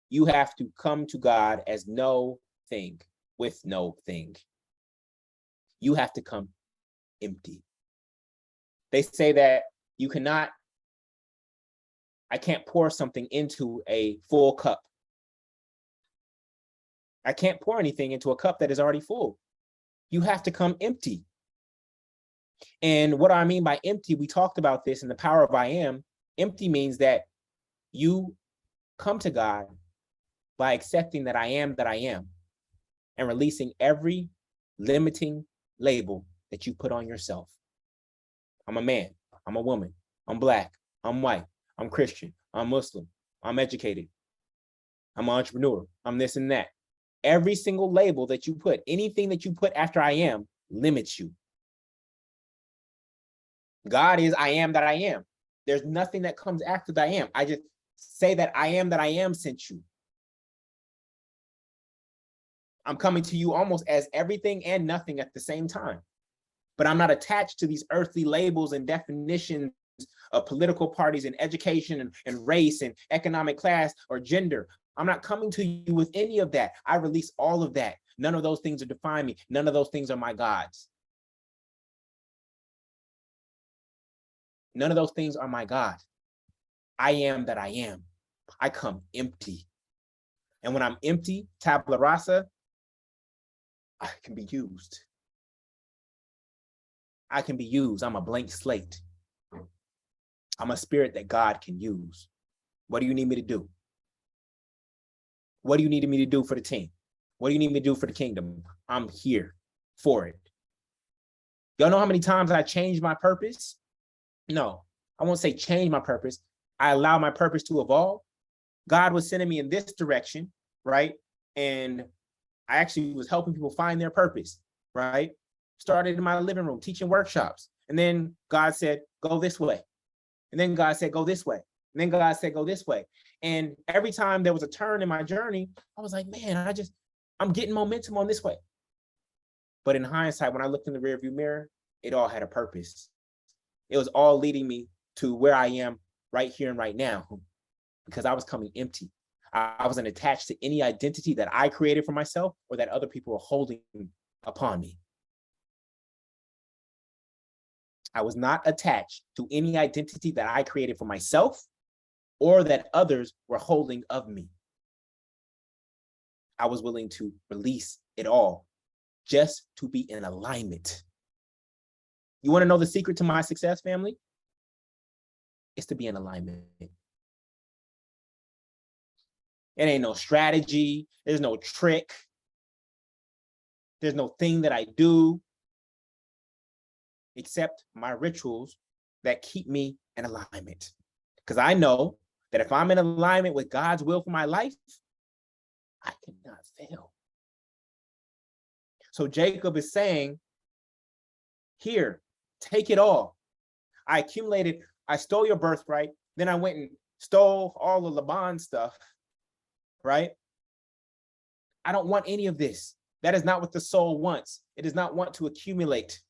Speaker 1: You have to come to God as no thing, with no thing. You have to come empty. They say that you cannot, I can't pour something into a full cup. I can't pour anything into a cup that is already full. You have to come empty. And what I mean by empty, we talked about this in the power of I am. Empty means that you come to God by accepting that I am, and releasing every limiting label that you put on yourself. I'm a man, I'm a woman, I'm Black, I'm white, I'm Christian, I'm Muslim, I'm educated, I'm an entrepreneur, I'm this and that. Every single label that you put, anything that you put after I am, limits you. God is I am that I am. There's nothing that comes after the I am. I just say that I am sent you. I'm coming to you almost as everything and nothing at the same time. But I'm not attached to these earthly labels and definitions of political parties and education and race and economic class or gender. I'm not coming to you with any of that. I release all of that. None of those things are define me. None of those things are my gods. None of those things are my God. I am that I am. I come empty. And when I'm empty, tabula rasa, I can be used. I can be used. I'm a blank slate. I'm a spirit that God can use. What do you need me to do? What do you need me to do for the team? What do you need me to do for the kingdom? I'm here for it. Y'all know how many times I changed my purpose? No, I won't say change my purpose. I allow my purpose to evolve. God was sending me in this direction, right? And I actually was helping people find their purpose, right? Started in my living room, teaching workshops. And then God said, go this way. And then God said, go this way. And then God said, go this way. And every time there was a turn in my journey, I was like, man, I'm getting momentum on this way. But in hindsight, when I looked in the rearview mirror, it all had a purpose. It was all leading me to where I am right here and right now, because I was coming empty. I wasn't attached to any identity that I created for myself or that other people were holding upon me. I was not attached to any identity that I created for myself or that others were holding of me. I was willing to release it all just to be in alignment. You want to know the secret to my success, family? It's to be in alignment. It ain't no strategy. There's no trick. There's no thing that I do except my rituals that keep me in alignment. Because I know that if I'm in alignment with God's will for my life, I cannot fail. So Jacob is saying, here, take it all. I stole your birthright. Then I went and stole all of Laban's stuff, right? I don't want any of this. That is not what the soul wants. It does not want to accumulate.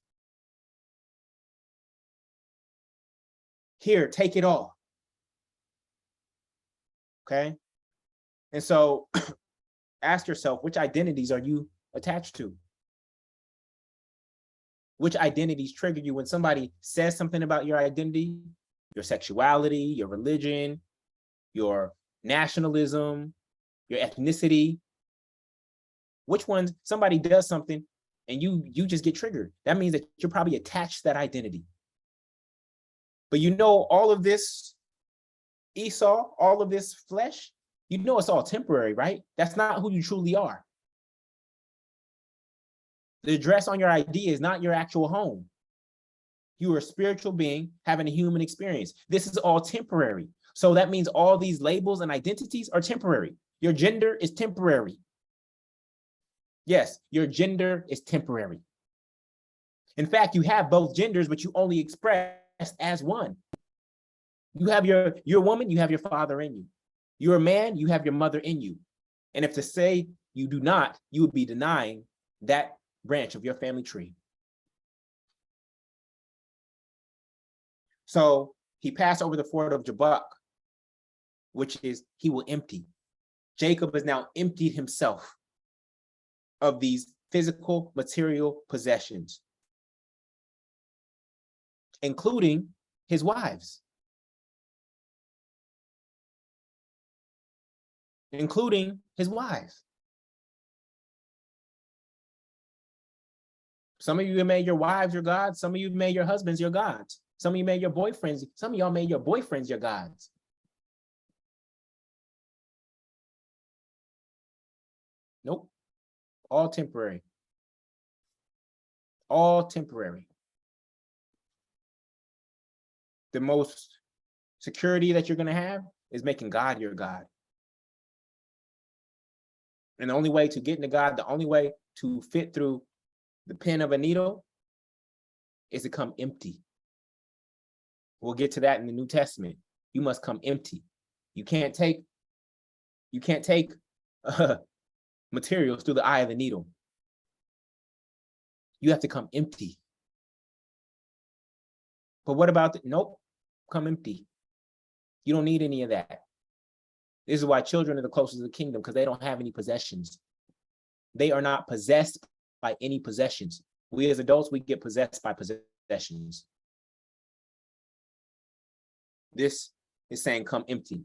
Speaker 1: Here, take it all. Okay? And so ask yourself, which identities are you attached to? Which identities trigger you when somebody says something about your identity, your sexuality, your religion, your nationalism, your ethnicity? Which ones, somebody does something and you just get triggered? That means that you're probably attached to that identity. But you know, all of this Esau, all of this flesh, you know it's all temporary, right? That's not who you truly are. The address on your ID is not your actual home. You are a spiritual being having a human experience. This is all temporary. So that means all these labels and identities are temporary. Your gender is temporary. Yes, your gender is temporary. In fact, you have both genders, but you only express as one. You have you're a woman, you have your father in you. You're a man, you have your mother in you. And if to say you do not, you would be denying that branch of your family tree. So he passed over the ford of Jabbok, which is he will empty. Jacob has now emptied himself of these physical material possessions, including his wives, Some of you made your wives your gods. Some of you made your husbands your gods. Some of you made your boyfriends. Some of y'all made your boyfriends your gods. Nope. All temporary. All temporary. The most security that you're going to have is making God your God. And the only way to get into God, the only way to fit through the pin of a needle is to come empty. We'll get to that in the New Testament. You must come empty. You can't take materials through the eye of the needle. You have to come empty. But what about nope, come empty. You don't need any of that. This is why children are the closest to the kingdom, because they don't have any possessions. They are not possessed by any possessions. We as adults, we get possessed by possessions. This is saying come empty.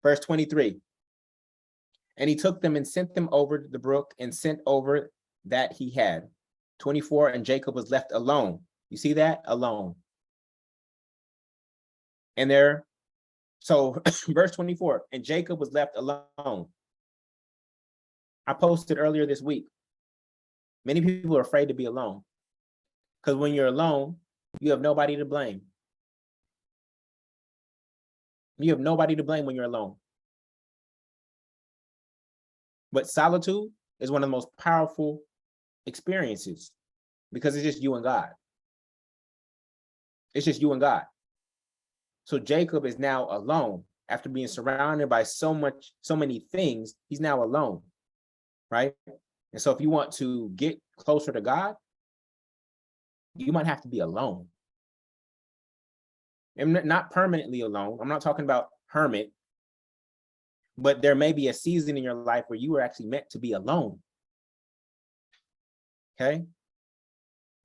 Speaker 1: Verse 23. And he took them and sent them over the brook and sent over that he had. 24, and Jacob was left alone. You see that? Alone. And there, so verse 24, and Jacob was left alone. I posted earlier this week. Many people are afraid to be alone, because when you're alone, you have nobody to blame. You have nobody to blame when you're alone. But solitude is one of the most powerful experiences, because it's just you and God. It's just you and God. So Jacob is now alone after being surrounded by so many things. He's now alone, right? And so if you want to get closer to God, you might have to be alone. And not permanently alone. I'm not talking about hermit, but there may be a season in your life where you were actually meant to be alone. Okay?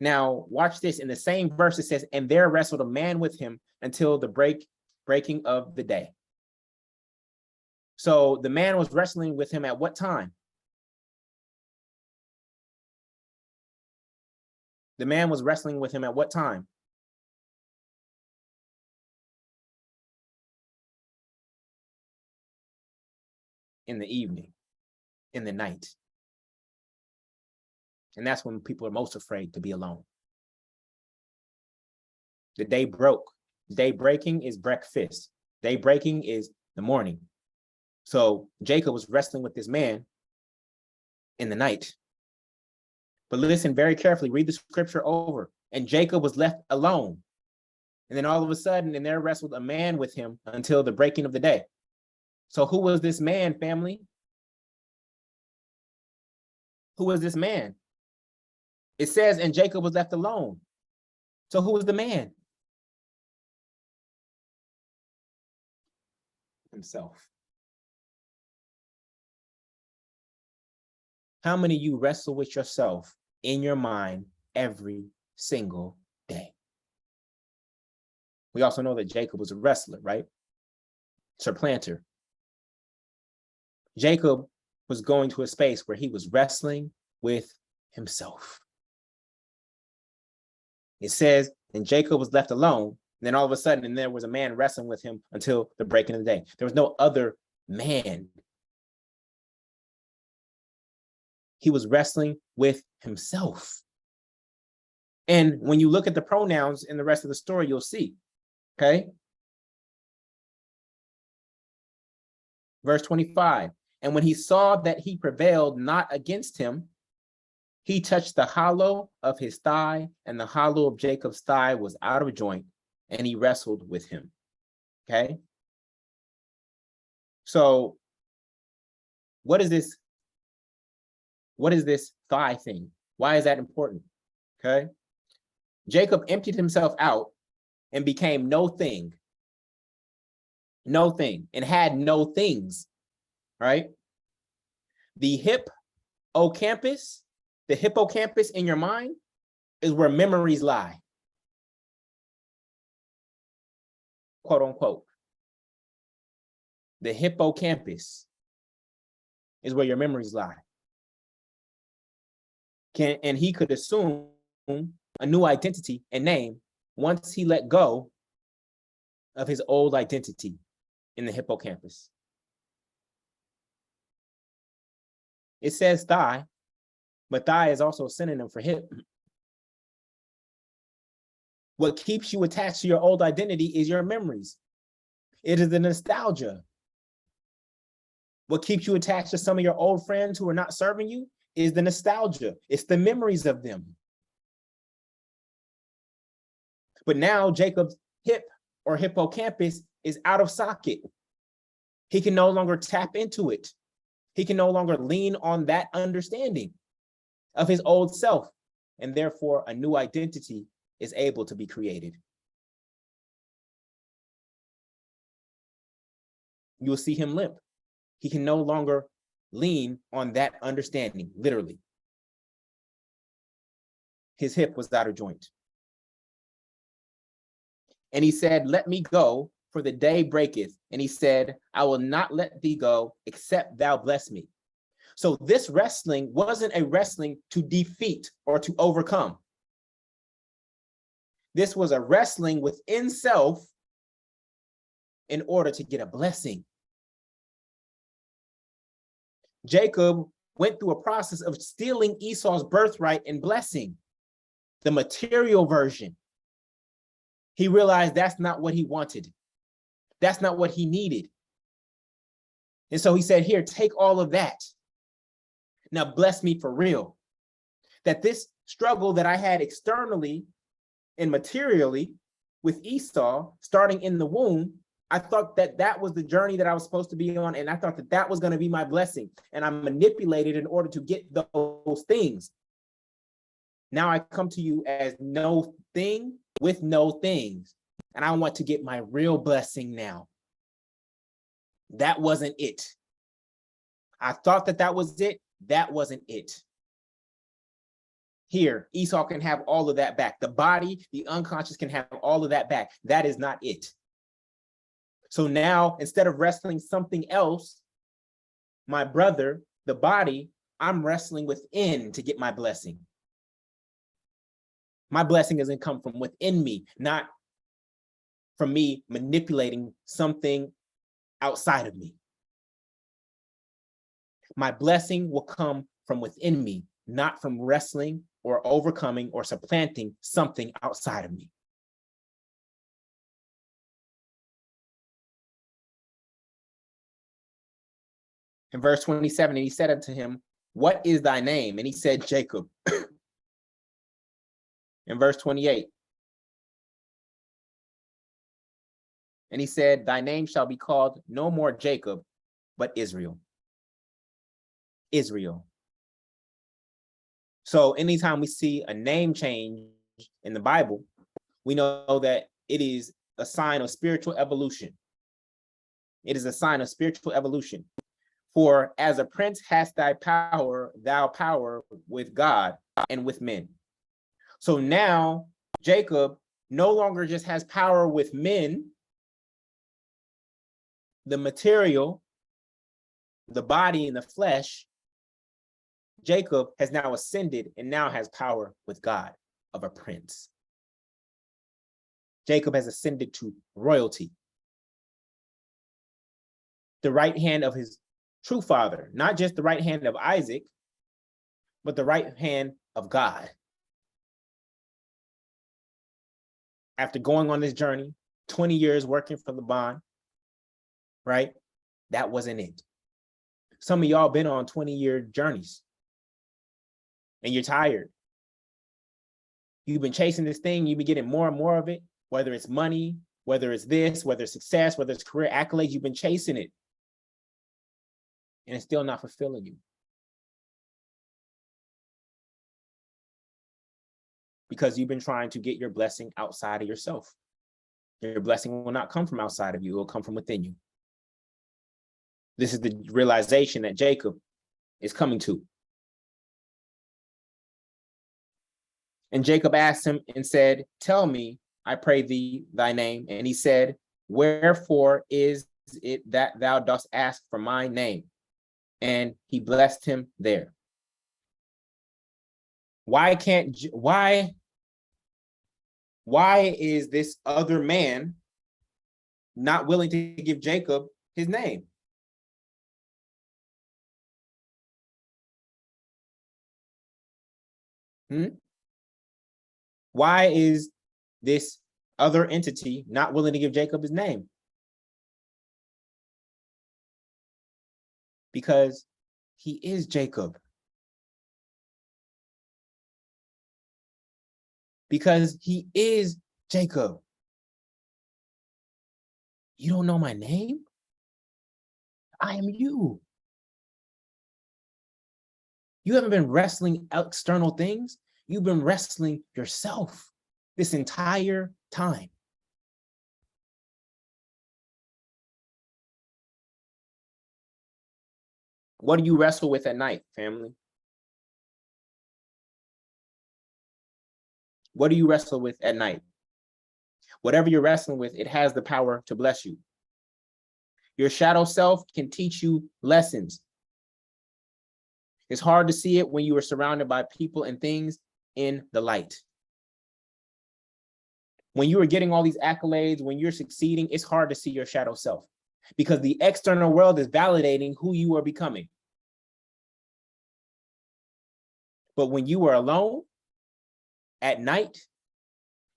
Speaker 1: Now, watch this. In the same verse, it says, and there wrestled a man with him until the breaking of the day. So the man was wrestling with him at what time? The man was wrestling with him at what time? In the evening, in the night. And that's when people are most afraid to be alone. The day broke. Day breaking is breakfast. Day breaking is the morning. So Jacob was wrestling with this man in the night. But listen very carefully, read the scripture over. And Jacob was left alone. And then all of a sudden, and there wrestled a man with him until the breaking of the day. So who was this man, family? Who was this man? It says, and Jacob was left alone. So who was the man? Himself. How many of you wrestle with yourself in your mind every single day? We also know that Jacob was a wrestler, right? Supplanter. Jacob was going to a space where he was wrestling with himself. It says, and Jacob was left alone. And then all of a sudden, and there was a man wrestling with him until the breaking of the day. There was no other man. He was wrestling with himself. And when you look at the pronouns in the rest of the story, you'll see, okay? Verse 25, and when he saw that he prevailed not against him, he touched the hollow of his thigh, and the hollow of Jacob's thigh was out of joint, and he wrestled with him. Okay? So what is this? What is this thigh thing? Why is that important? Okay? Jacob emptied himself out and became no thing. No thing, and had no things, right? The hippocampus in your mind is where memories lie. Quote unquote. The hippocampus is where your memories lie. And he could assume a new identity and name once he let go of his old identity in the hippocampus. It says thigh, but thigh is also a synonym for hip. What keeps you attached to your old identity is your memories. It is the nostalgia. What keeps you attached to some of your old friends who are not serving you is the nostalgia. It's the memories of them. But now Jacob hip or hippocampus is out of socket. He can no longer tap into it. He can no longer lean on that understanding of his old self, and therefore a new identity is able to be created. You will see him limp. He can no longer lean on that understanding, literally. His hip was out of joint. And he said, let me go, for the day breaketh. And he said, I will not let thee go, except thou bless me. So this wrestling wasn't a wrestling to defeat or to overcome. This was a wrestling within self in order to get a blessing. Jacob went through a process of stealing Esau's birthright and blessing, the material version. He realized that's not what he wanted. That's not what he needed. And so he said, here, take all of that. Now bless me for real. That this struggle that I had externally and materially with Esau, starting in the womb, I thought that that was the journey that I was supposed to be on, and I thought that that was going to be my blessing, and I manipulated in order to get those things. Now I come to you as no thing with no things, and I want to get my real blessing now. That wasn't it. I thought that that was it. That wasn't it. Here, Esau can have all of that back. The body, the unconscious can have all of that back. That is not it. So now, instead of wrestling something else, my brother, the body, I'm wrestling within to get my blessing. My blessing doesn't come from within me, not from me manipulating something outside of me. My blessing will come from within me, not from wrestling or overcoming or supplanting something outside of me. In verse 27, and he said unto him, what is thy name? And he said, Jacob. In verse 28, and he said, thy name shall be called no more Jacob, but Israel. Israel. So anytime we see a name change in the Bible, we know that it is a sign of spiritual evolution. It is a sign of spiritual evolution. For as a prince hast thou power with God and with men. So now Jacob no longer just has power with men, the material, the body and the flesh. Jacob has now ascended and now has power with God of a prince. Jacob has ascended to royalty. The right hand of his true father, not just the right hand of Isaac, but the right hand of God. After going on this journey, 20 years working for Laban, right? That wasn't it. Some of y'all been on 20-year journeys and you're tired. You've been chasing this thing, you've been getting more and more of it, whether it's money, whether it's this, whether it's success, whether it's career accolades, you've been chasing it. And it's still not fulfilling you. Because you've been trying to get your blessing outside of yourself. Your blessing will not come from outside of you, it will come from within you. This is the realization that Jacob is coming to. And Jacob asked him and said, tell me, I pray thee, thy name. And he said, wherefore is it that thou dost ask for my name? And he blessed him there. Why is this other man not willing to give Jacob his name? Why is this other entity not willing to give Jacob his name? Because he is Jacob. Because he is Jacob. You don't know my name? I am you. You haven't been wrestling external things. You've been wrestling yourself this entire time. What do you wrestle with at night, family? What do you wrestle with at night? Whatever you're wrestling with, it has the power to bless you. Your shadow self can teach you lessons. It's hard to see it when you are surrounded by people and things in the light. When you are getting all these accolades, when you're succeeding, it's hard to see your shadow self because the external world is validating who you are becoming. But when you are alone at night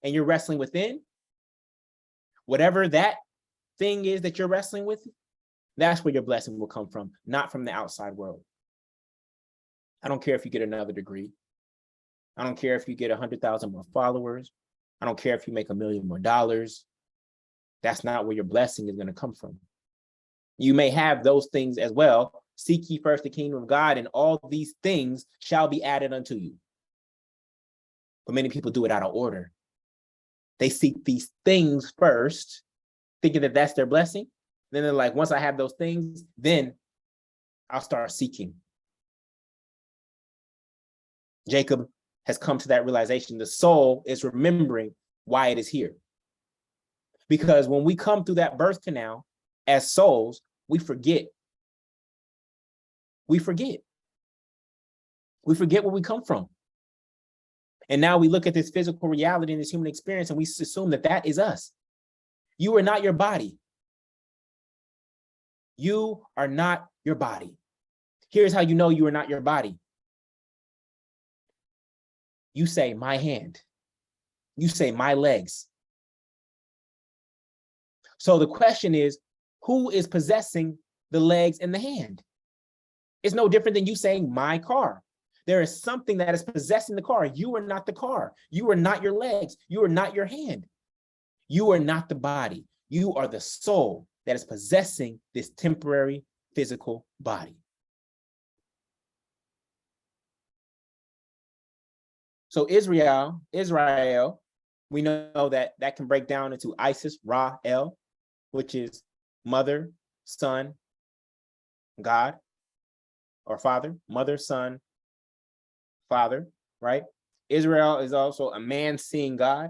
Speaker 1: and you're wrestling within, whatever that thing is that you're wrestling with, that's where your blessing will come from, not from the outside world. I don't care if you get another degree. I don't care if you get 100,000 more followers. I don't care if you make $1 million more. That's not where your blessing is going to come from. You may have those things as well. Seek ye first the kingdom of God, and all these things shall be added unto you. But many people do it out of order. They seek these things first, thinking that that's their blessing. Then they're like, once I have those things, then I'll start seeking. Jacob has come to that realization. The soul is remembering why it is here. Because when we come through that birth canal as souls, we forget. We forget. We forget where we come from. And now we look at this physical reality and this human experience, and we assume that that is us. You are not your body. You are not your body. Here's how you know you are not your body. You say, my hand. You say, my legs. So the question is, who is possessing the legs and the hand? It's no different than you saying, my car. There is something that is possessing the car. You are not the car. You are not your legs. You are not your hand. You are not the body. You are the soul that is possessing this temporary physical body. So Israel, we know that that can break down into Isis, Ra, El, which is mother, son, God, or father, mother, son, father, right? Israel is also a man seeing God.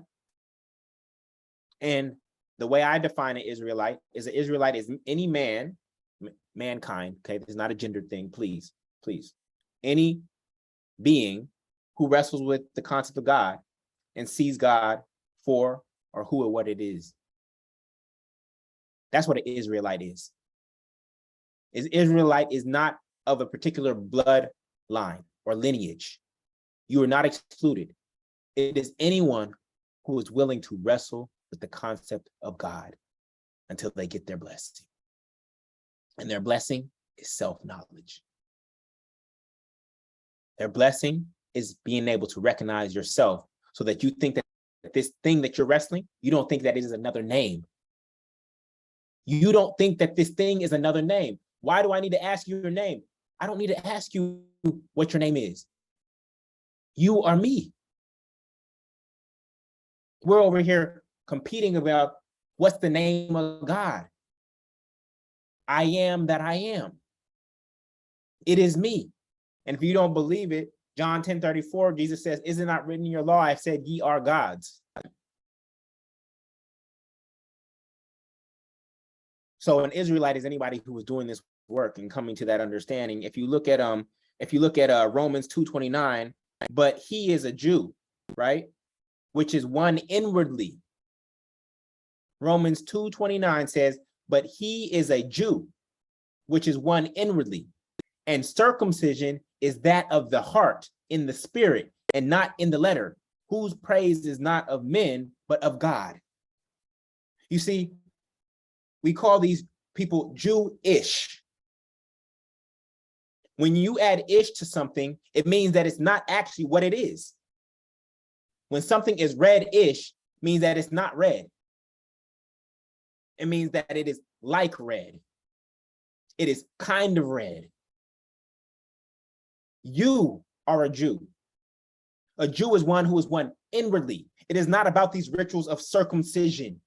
Speaker 1: And the way I define an Israelite is any man, mankind, okay? This is not a gender thing, please. Any being who wrestles with the concept of God and sees God for or who or what it is. That's what an Israelite is. An Israelite is not of a particular bloodline or lineage. You are not excluded. It is anyone who is willing to wrestle with the concept of God until they get their blessing. And their blessing is self-knowledge. Their blessing is being able to recognize yourself so that you think that this thing that you're wrestling, you don't think that it is another name. You don't think that this thing is another name. Why do I need to ask you your name? I don't need to ask you what your name is. You are me. We're over here competing about what's the name of God. I am that I am. It is me. And if you don't believe it, John 10:34, Jesus says, is it not written in your law, I've said ye are gods. So an Israelite is anybody who is doing this work and coming to that understanding. If you look at Romans 2:29, but he is a Jew, right? Which is one inwardly. Romans 2:29 says, but he is a Jew, which is one inwardly. And circumcision is that of the heart in the spirit and not in the letter, whose praise is not of men, but of God. You see, we call these people Jewish. When you add ish to something, it means that it's not actually what it is. When something is red-ish, means that it's not red. It means that it is like red. It is kind of red. You are a Jew. A Jew is one who is one inwardly. It is not about these rituals of circumcision.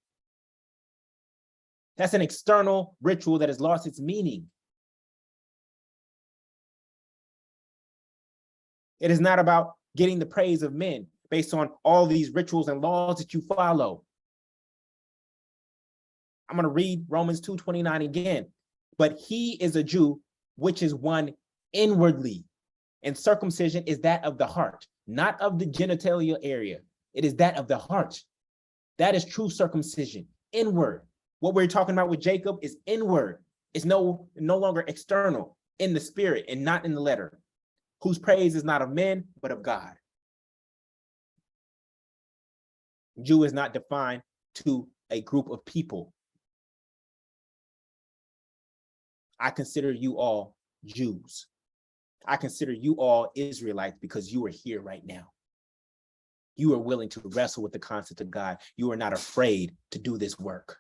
Speaker 1: That's an external ritual that has lost its meaning. It is not about getting the praise of men based on all these rituals and laws that you follow. I'm going to read Romans 2:29 again. But he is a Jew, which is one inwardly. And circumcision is that of the heart, not of the genitalia area. It is that of the heart. That is true circumcision, inward. What we're talking about with Jacob is inward. It's no longer external, in the spirit and not in the letter, whose praise is not of men, but of God. Jew is not defined to a group of people. I consider you all Jews. I consider you all Israelites because you are here right now. You are willing to wrestle with the concept of God. You are not afraid to do this work.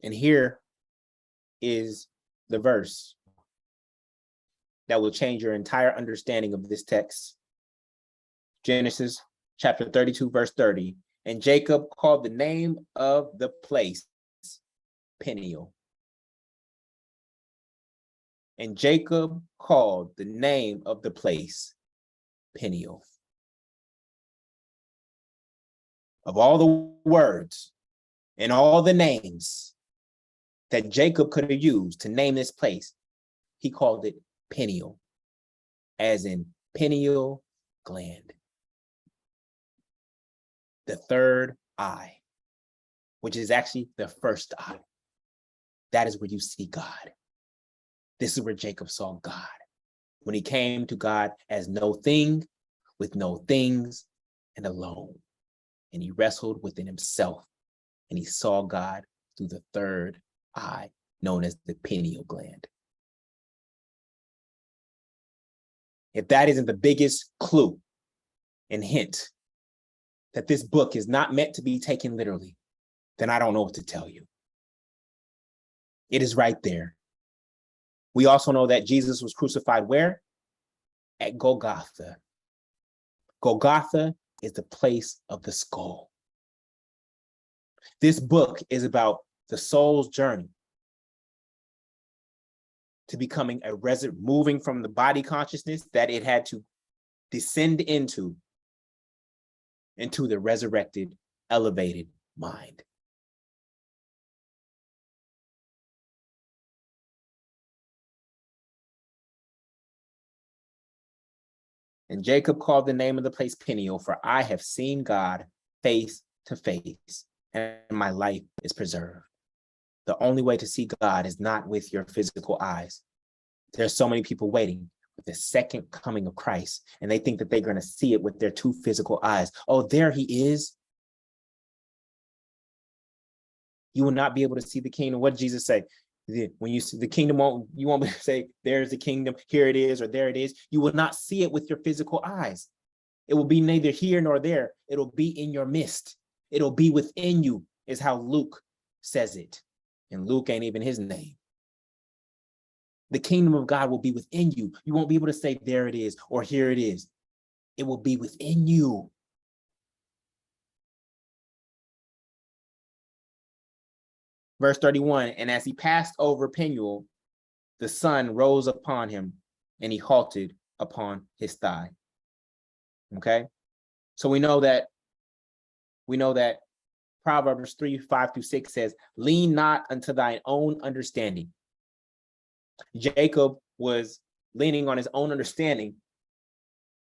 Speaker 1: And here is the verse that will change your entire understanding of this text. Genesis chapter 32, verse 30. And Jacob called the name of the place Peniel. And Jacob called the name of the place Peniel. Of all the words and all the names that Jacob could have used to name this place, he called it Pineal, as in pineal gland. The third eye, which is actually the first eye. That is where you see God. This is where Jacob saw God. When he came to God as no thing, with no things, and alone. And he wrestled within himself, and he saw God through the third eye, known as the pineal gland. If that isn't the biggest clue and hint that this book is not meant to be taken literally, then I don't know what to tell you. It is right there. We also know that Jesus was crucified where? At Golgotha. Golgotha is the place of the skull. This book is about the soul's journey to becoming moving from the body consciousness that it had to descend into the resurrected, elevated mind. And Jacob called the name of the place Peniel, for I have seen God face to face, and my life is preserved. The only way to see God is not with your physical eyes. There's so many people waiting for the second coming of Christ, and they think that they're going to see it with their two physical eyes. Oh, there he is. You will not be able to see the kingdom. What did Jesus say? When you see the kingdom, you won't be able to say, there's the kingdom, here it is, or there it is. You will not see it with your physical eyes. It will be neither here nor there. It'll be in your midst. It'll be within you, is how Luke says it. And Luke ain't even his name. The kingdom of God will be within you. You won't be able to say, there it is, or here it is. It will be within you. Verse 31, and as he passed over Peniel, the sun rose upon him, and he halted upon his thigh. Okay? So we know that Proverbs 3:5-6 says, lean not unto thine own understanding. Jacob was leaning on his own understanding,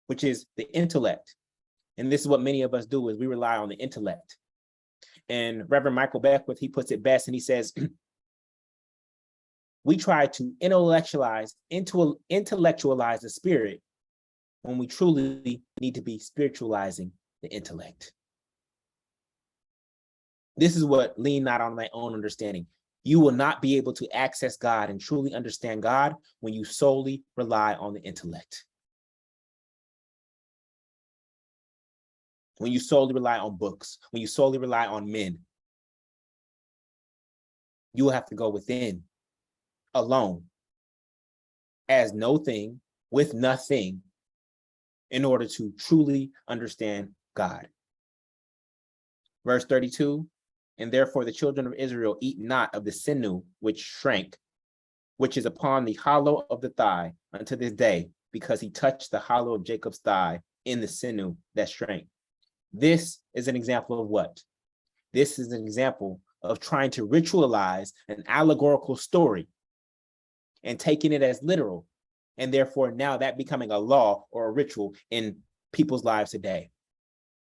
Speaker 1: which is the intellect. And this is what many of us do, is we rely on the intellect. And Reverend Michael Beckwith, he puts it best, and he says, we try to intellectualize the spirit when we truly need to be spiritualizing the intellect. This is what lean not on my own understanding. You will not be able to access God and truly understand God when you solely rely on the intellect. When you solely rely on books, when you solely rely on men, you will have to go within alone as no thing with nothing in order to truly understand God. Verse 32, and therefore the children of Israel eat not of the sinew which shrank, which is upon the hollow of the thigh unto this day, because he touched the hollow of Jacob's thigh in the sinew that shrank. This is an example of what? This is an example of trying to ritualize an allegorical story and taking it as literal, and therefore now that becoming a law or a ritual in people's lives today.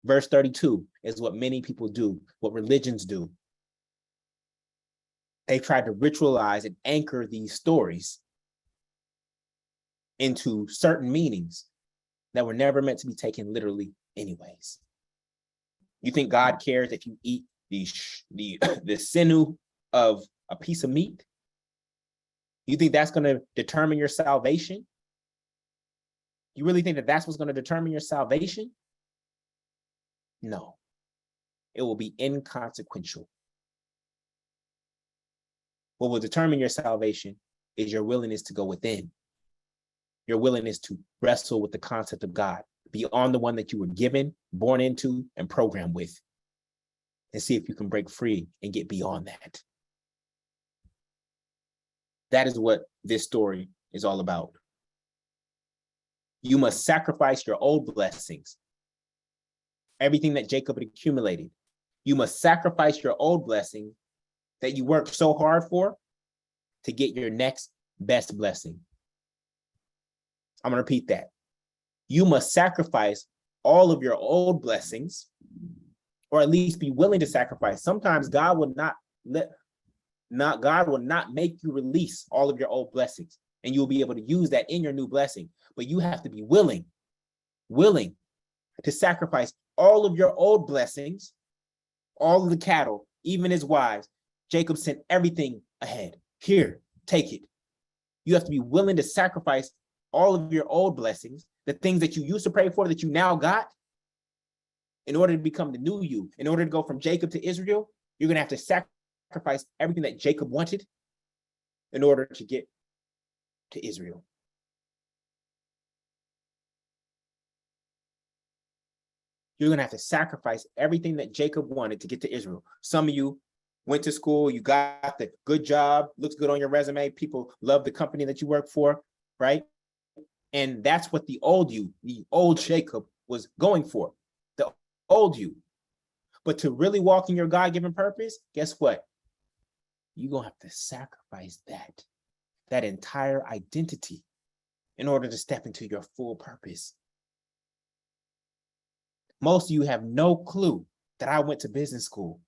Speaker 1: Verse 32 is what many people do, what religions do. They tried to ritualize and anchor these stories into certain meanings that were never meant to be taken literally anyways. You think God cares if you eat the sinew of a piece of meat? You think that's going to determine your salvation? You really think that that's what's going to determine your salvation? No, it will be inconsequential. What will determine your salvation is your willingness to go within, your willingness to wrestle with the concept of God, beyond the one that you were given, born into, and programmed with, and see if you can break free and get beyond that. That is what this story is all about. You must sacrifice your old blessings, everything that Jacob had accumulated. You must sacrifice your old blessing that you worked so hard for to get your next best blessing. I'm going to repeat that. You must sacrifice all of your old blessings, or at least be willing to sacrifice. Sometimes God will not make you release all of your old blessings, and you'll be able to use that in your new blessing. But you have to be willing to sacrifice all of your old blessings, all of the cattle, even his wives. Jacob sent everything ahead. Here, take it. You have to be willing to sacrifice all of your old blessings, the things that you used to pray for that you now got, in order to become the new you. In order to go from Jacob to Israel, you're going to have to sacrifice everything that Jacob wanted in order to get to Israel. You're going to have to sacrifice everything that Jacob wanted to get to Israel. Some of you went to school, you got the good job, looks good on your resume, people love the company that you work for, right? And that's what the old you, the old Jacob, was going for, the old you. But to really walk in your God-given purpose, guess what? You're going to have to sacrifice that entire identity in order to step into your full purpose. Most of you have no clue that I went to business school.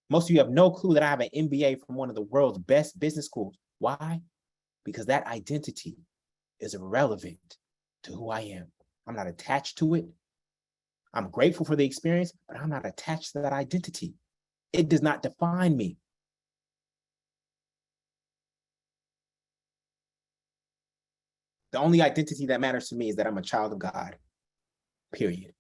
Speaker 1: Most of you have no clue that I have an MBA from one of the world's best business schools. Why? Because that identity is irrelevant to who I am. I'm not attached to it. I'm grateful for the experience, but I'm not attached to that identity. It does not define me. The only identity that matters to me is that I'm a child of God, period.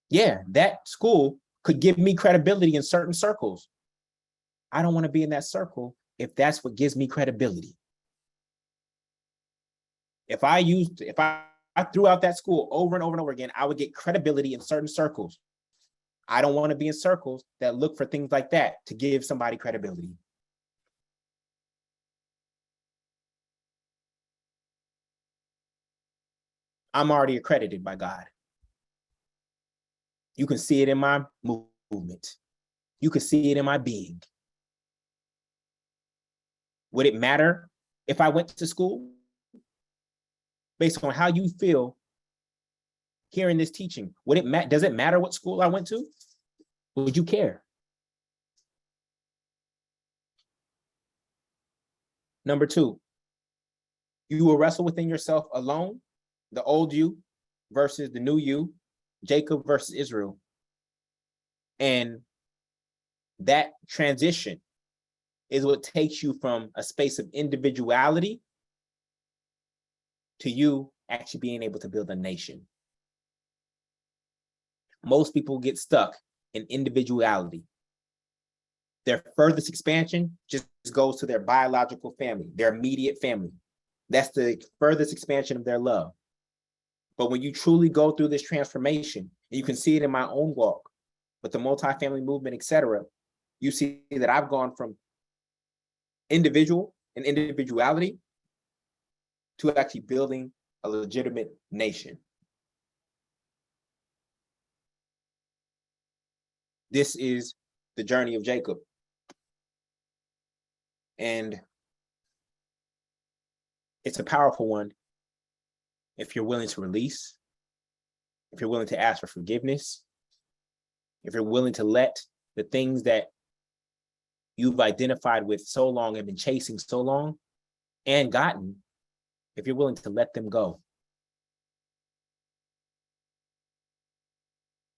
Speaker 1: Yeah, that school could give me credibility in certain circles. I don't want to be in that circle if that's what gives me credibility. If I threw out that school over and over and over again, I would get credibility in certain circles. I don't want to be in circles that look for things like that to give somebody credibility. I'm already accredited by God. You can see it in my movement. You can see it in my being. Would it matter if I went to school? Based on how you feel hearing this teaching, does it matter what school I went to? Would you care? Number 2, you will wrestle within yourself alone, the old you versus the new you, Jacob versus Israel. And that transition is what takes you from a space of individuality to you actually being able to build a nation. Most people get stuck in individuality. Their furthest expansion just goes to their biological family, their immediate family. That's the furthest expansion of their love. But when you truly go through this transformation, and you can see it in my own walk with the multifamily movement, etc., you see that I've gone from individual and individuality to actually building a legitimate nation. This is the journey of Jacob. And it's a powerful one if you're willing to release, if you're willing to ask for forgiveness, if you're willing to let the things that you've identified with so long and been chasing so long and gotten, if you're willing to let them go,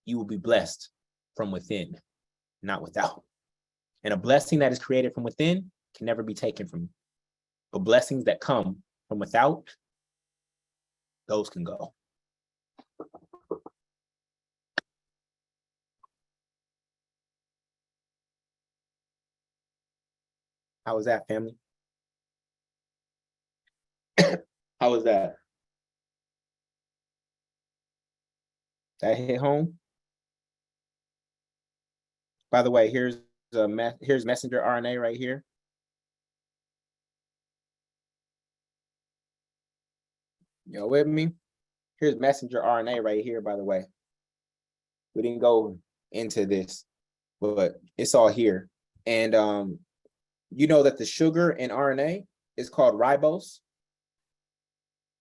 Speaker 1: you will be blessed from within, not without. And a blessing that is created from within can never be taken from you. But blessings that come from without, those can go. How was that, family? How was that? That hit home? By the way, here's messenger RNA right here. Y'all with me? Here's messenger RNA right here, by the way. We didn't go into this, but it's all here. And you know that the sugar in RNA is called ribose.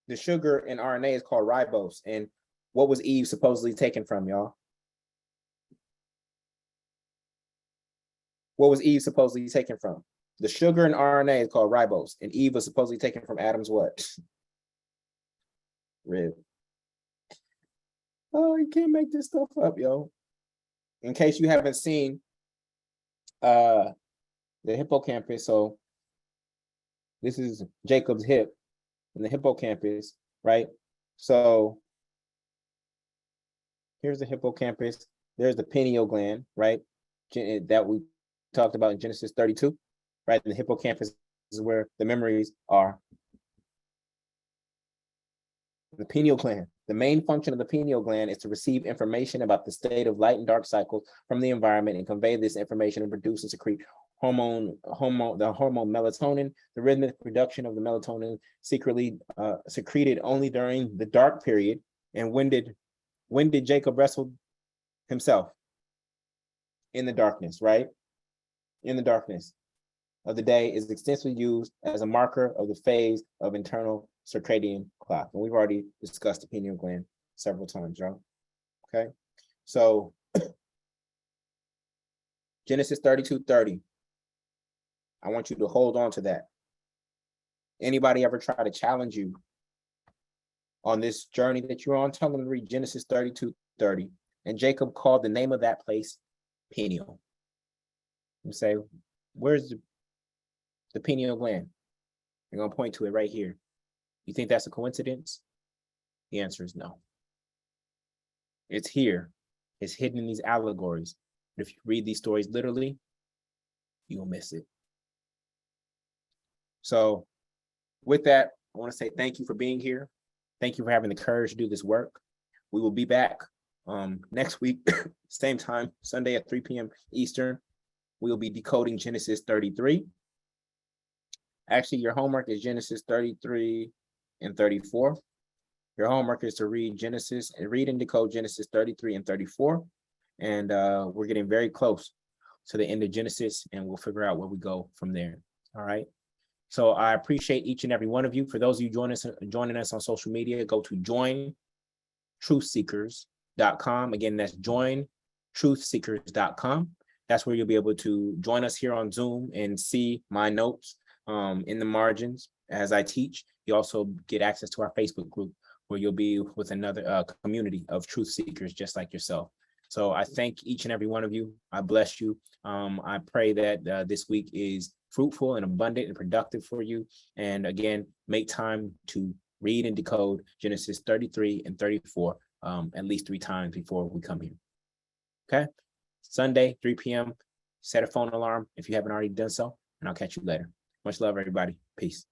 Speaker 1: The sugar in RNA is called ribose. And what was Eve supposedly taken from, y'all? What was Eve supposedly taken from? The sugar in RNA is called ribose, and Eve was supposedly taken from Adam's what? Rib. Oh, you can't make this stuff up, yo. In case you haven't seen the hippocampus, so this is Jacob's hip and the hippocampus, right? So here's the hippocampus. There's the pineal gland, right? That we talked about in Genesis 32, right? And the hippocampus is where the memories are. The pineal gland. The main function of the pineal gland is to receive information about the state of light and dark cycles from the environment and convey this information and produce and secrete the hormone melatonin. The rhythmic production of the melatonin secreted only during the dark period. And when did Jacob wrestle himself? In the darkness, right? In the darkness of the day is extensively used as a marker of the phase of internal circadian clock. And we've already discussed the pineal gland several times, y'all. Okay. So Genesis 32:30. I want you to hold on to that. Anybody ever try to challenge you on this journey that you're on? Tell them to read Genesis 32:30. And Jacob called the name of that place Pineal. And say, where's the pineal gland? You're going to point to it right here. You think that's a coincidence? The answer is no. It's here. It's hidden in these allegories. But if you read these stories literally, you will miss it. So with that, I want to say thank you for being here. Thank you for having the courage to do this work. We will be back next week, same time, Sunday at 3 p.m. Eastern. We'll be decoding Genesis 33. Actually, your homework is Genesis 33 and 34. Your homework is to read and decode Genesis 33 and 34. And we're getting very close to the end of Genesis, and we'll figure out where we go from there. All right. So I appreciate each and every one of you. For those of you joining us on social media, go to jointruthseekers.com. Again, that's jointruthseekers.com. That's where you'll be able to join us here on Zoom and see my notes in the margins as I teach. You also get access to our Facebook group where you'll be with another community of truth seekers just like yourself. So I thank each and every one of you. I bless you. I pray that this week is fruitful and abundant and productive for you. And again, make time to read and decode Genesis 33 and 34 at least 3 times before we come here. Okay? Sunday, 3 p.m. Set a phone alarm if you haven't already done so, and I'll catch you later. Much love, everybody. Peace.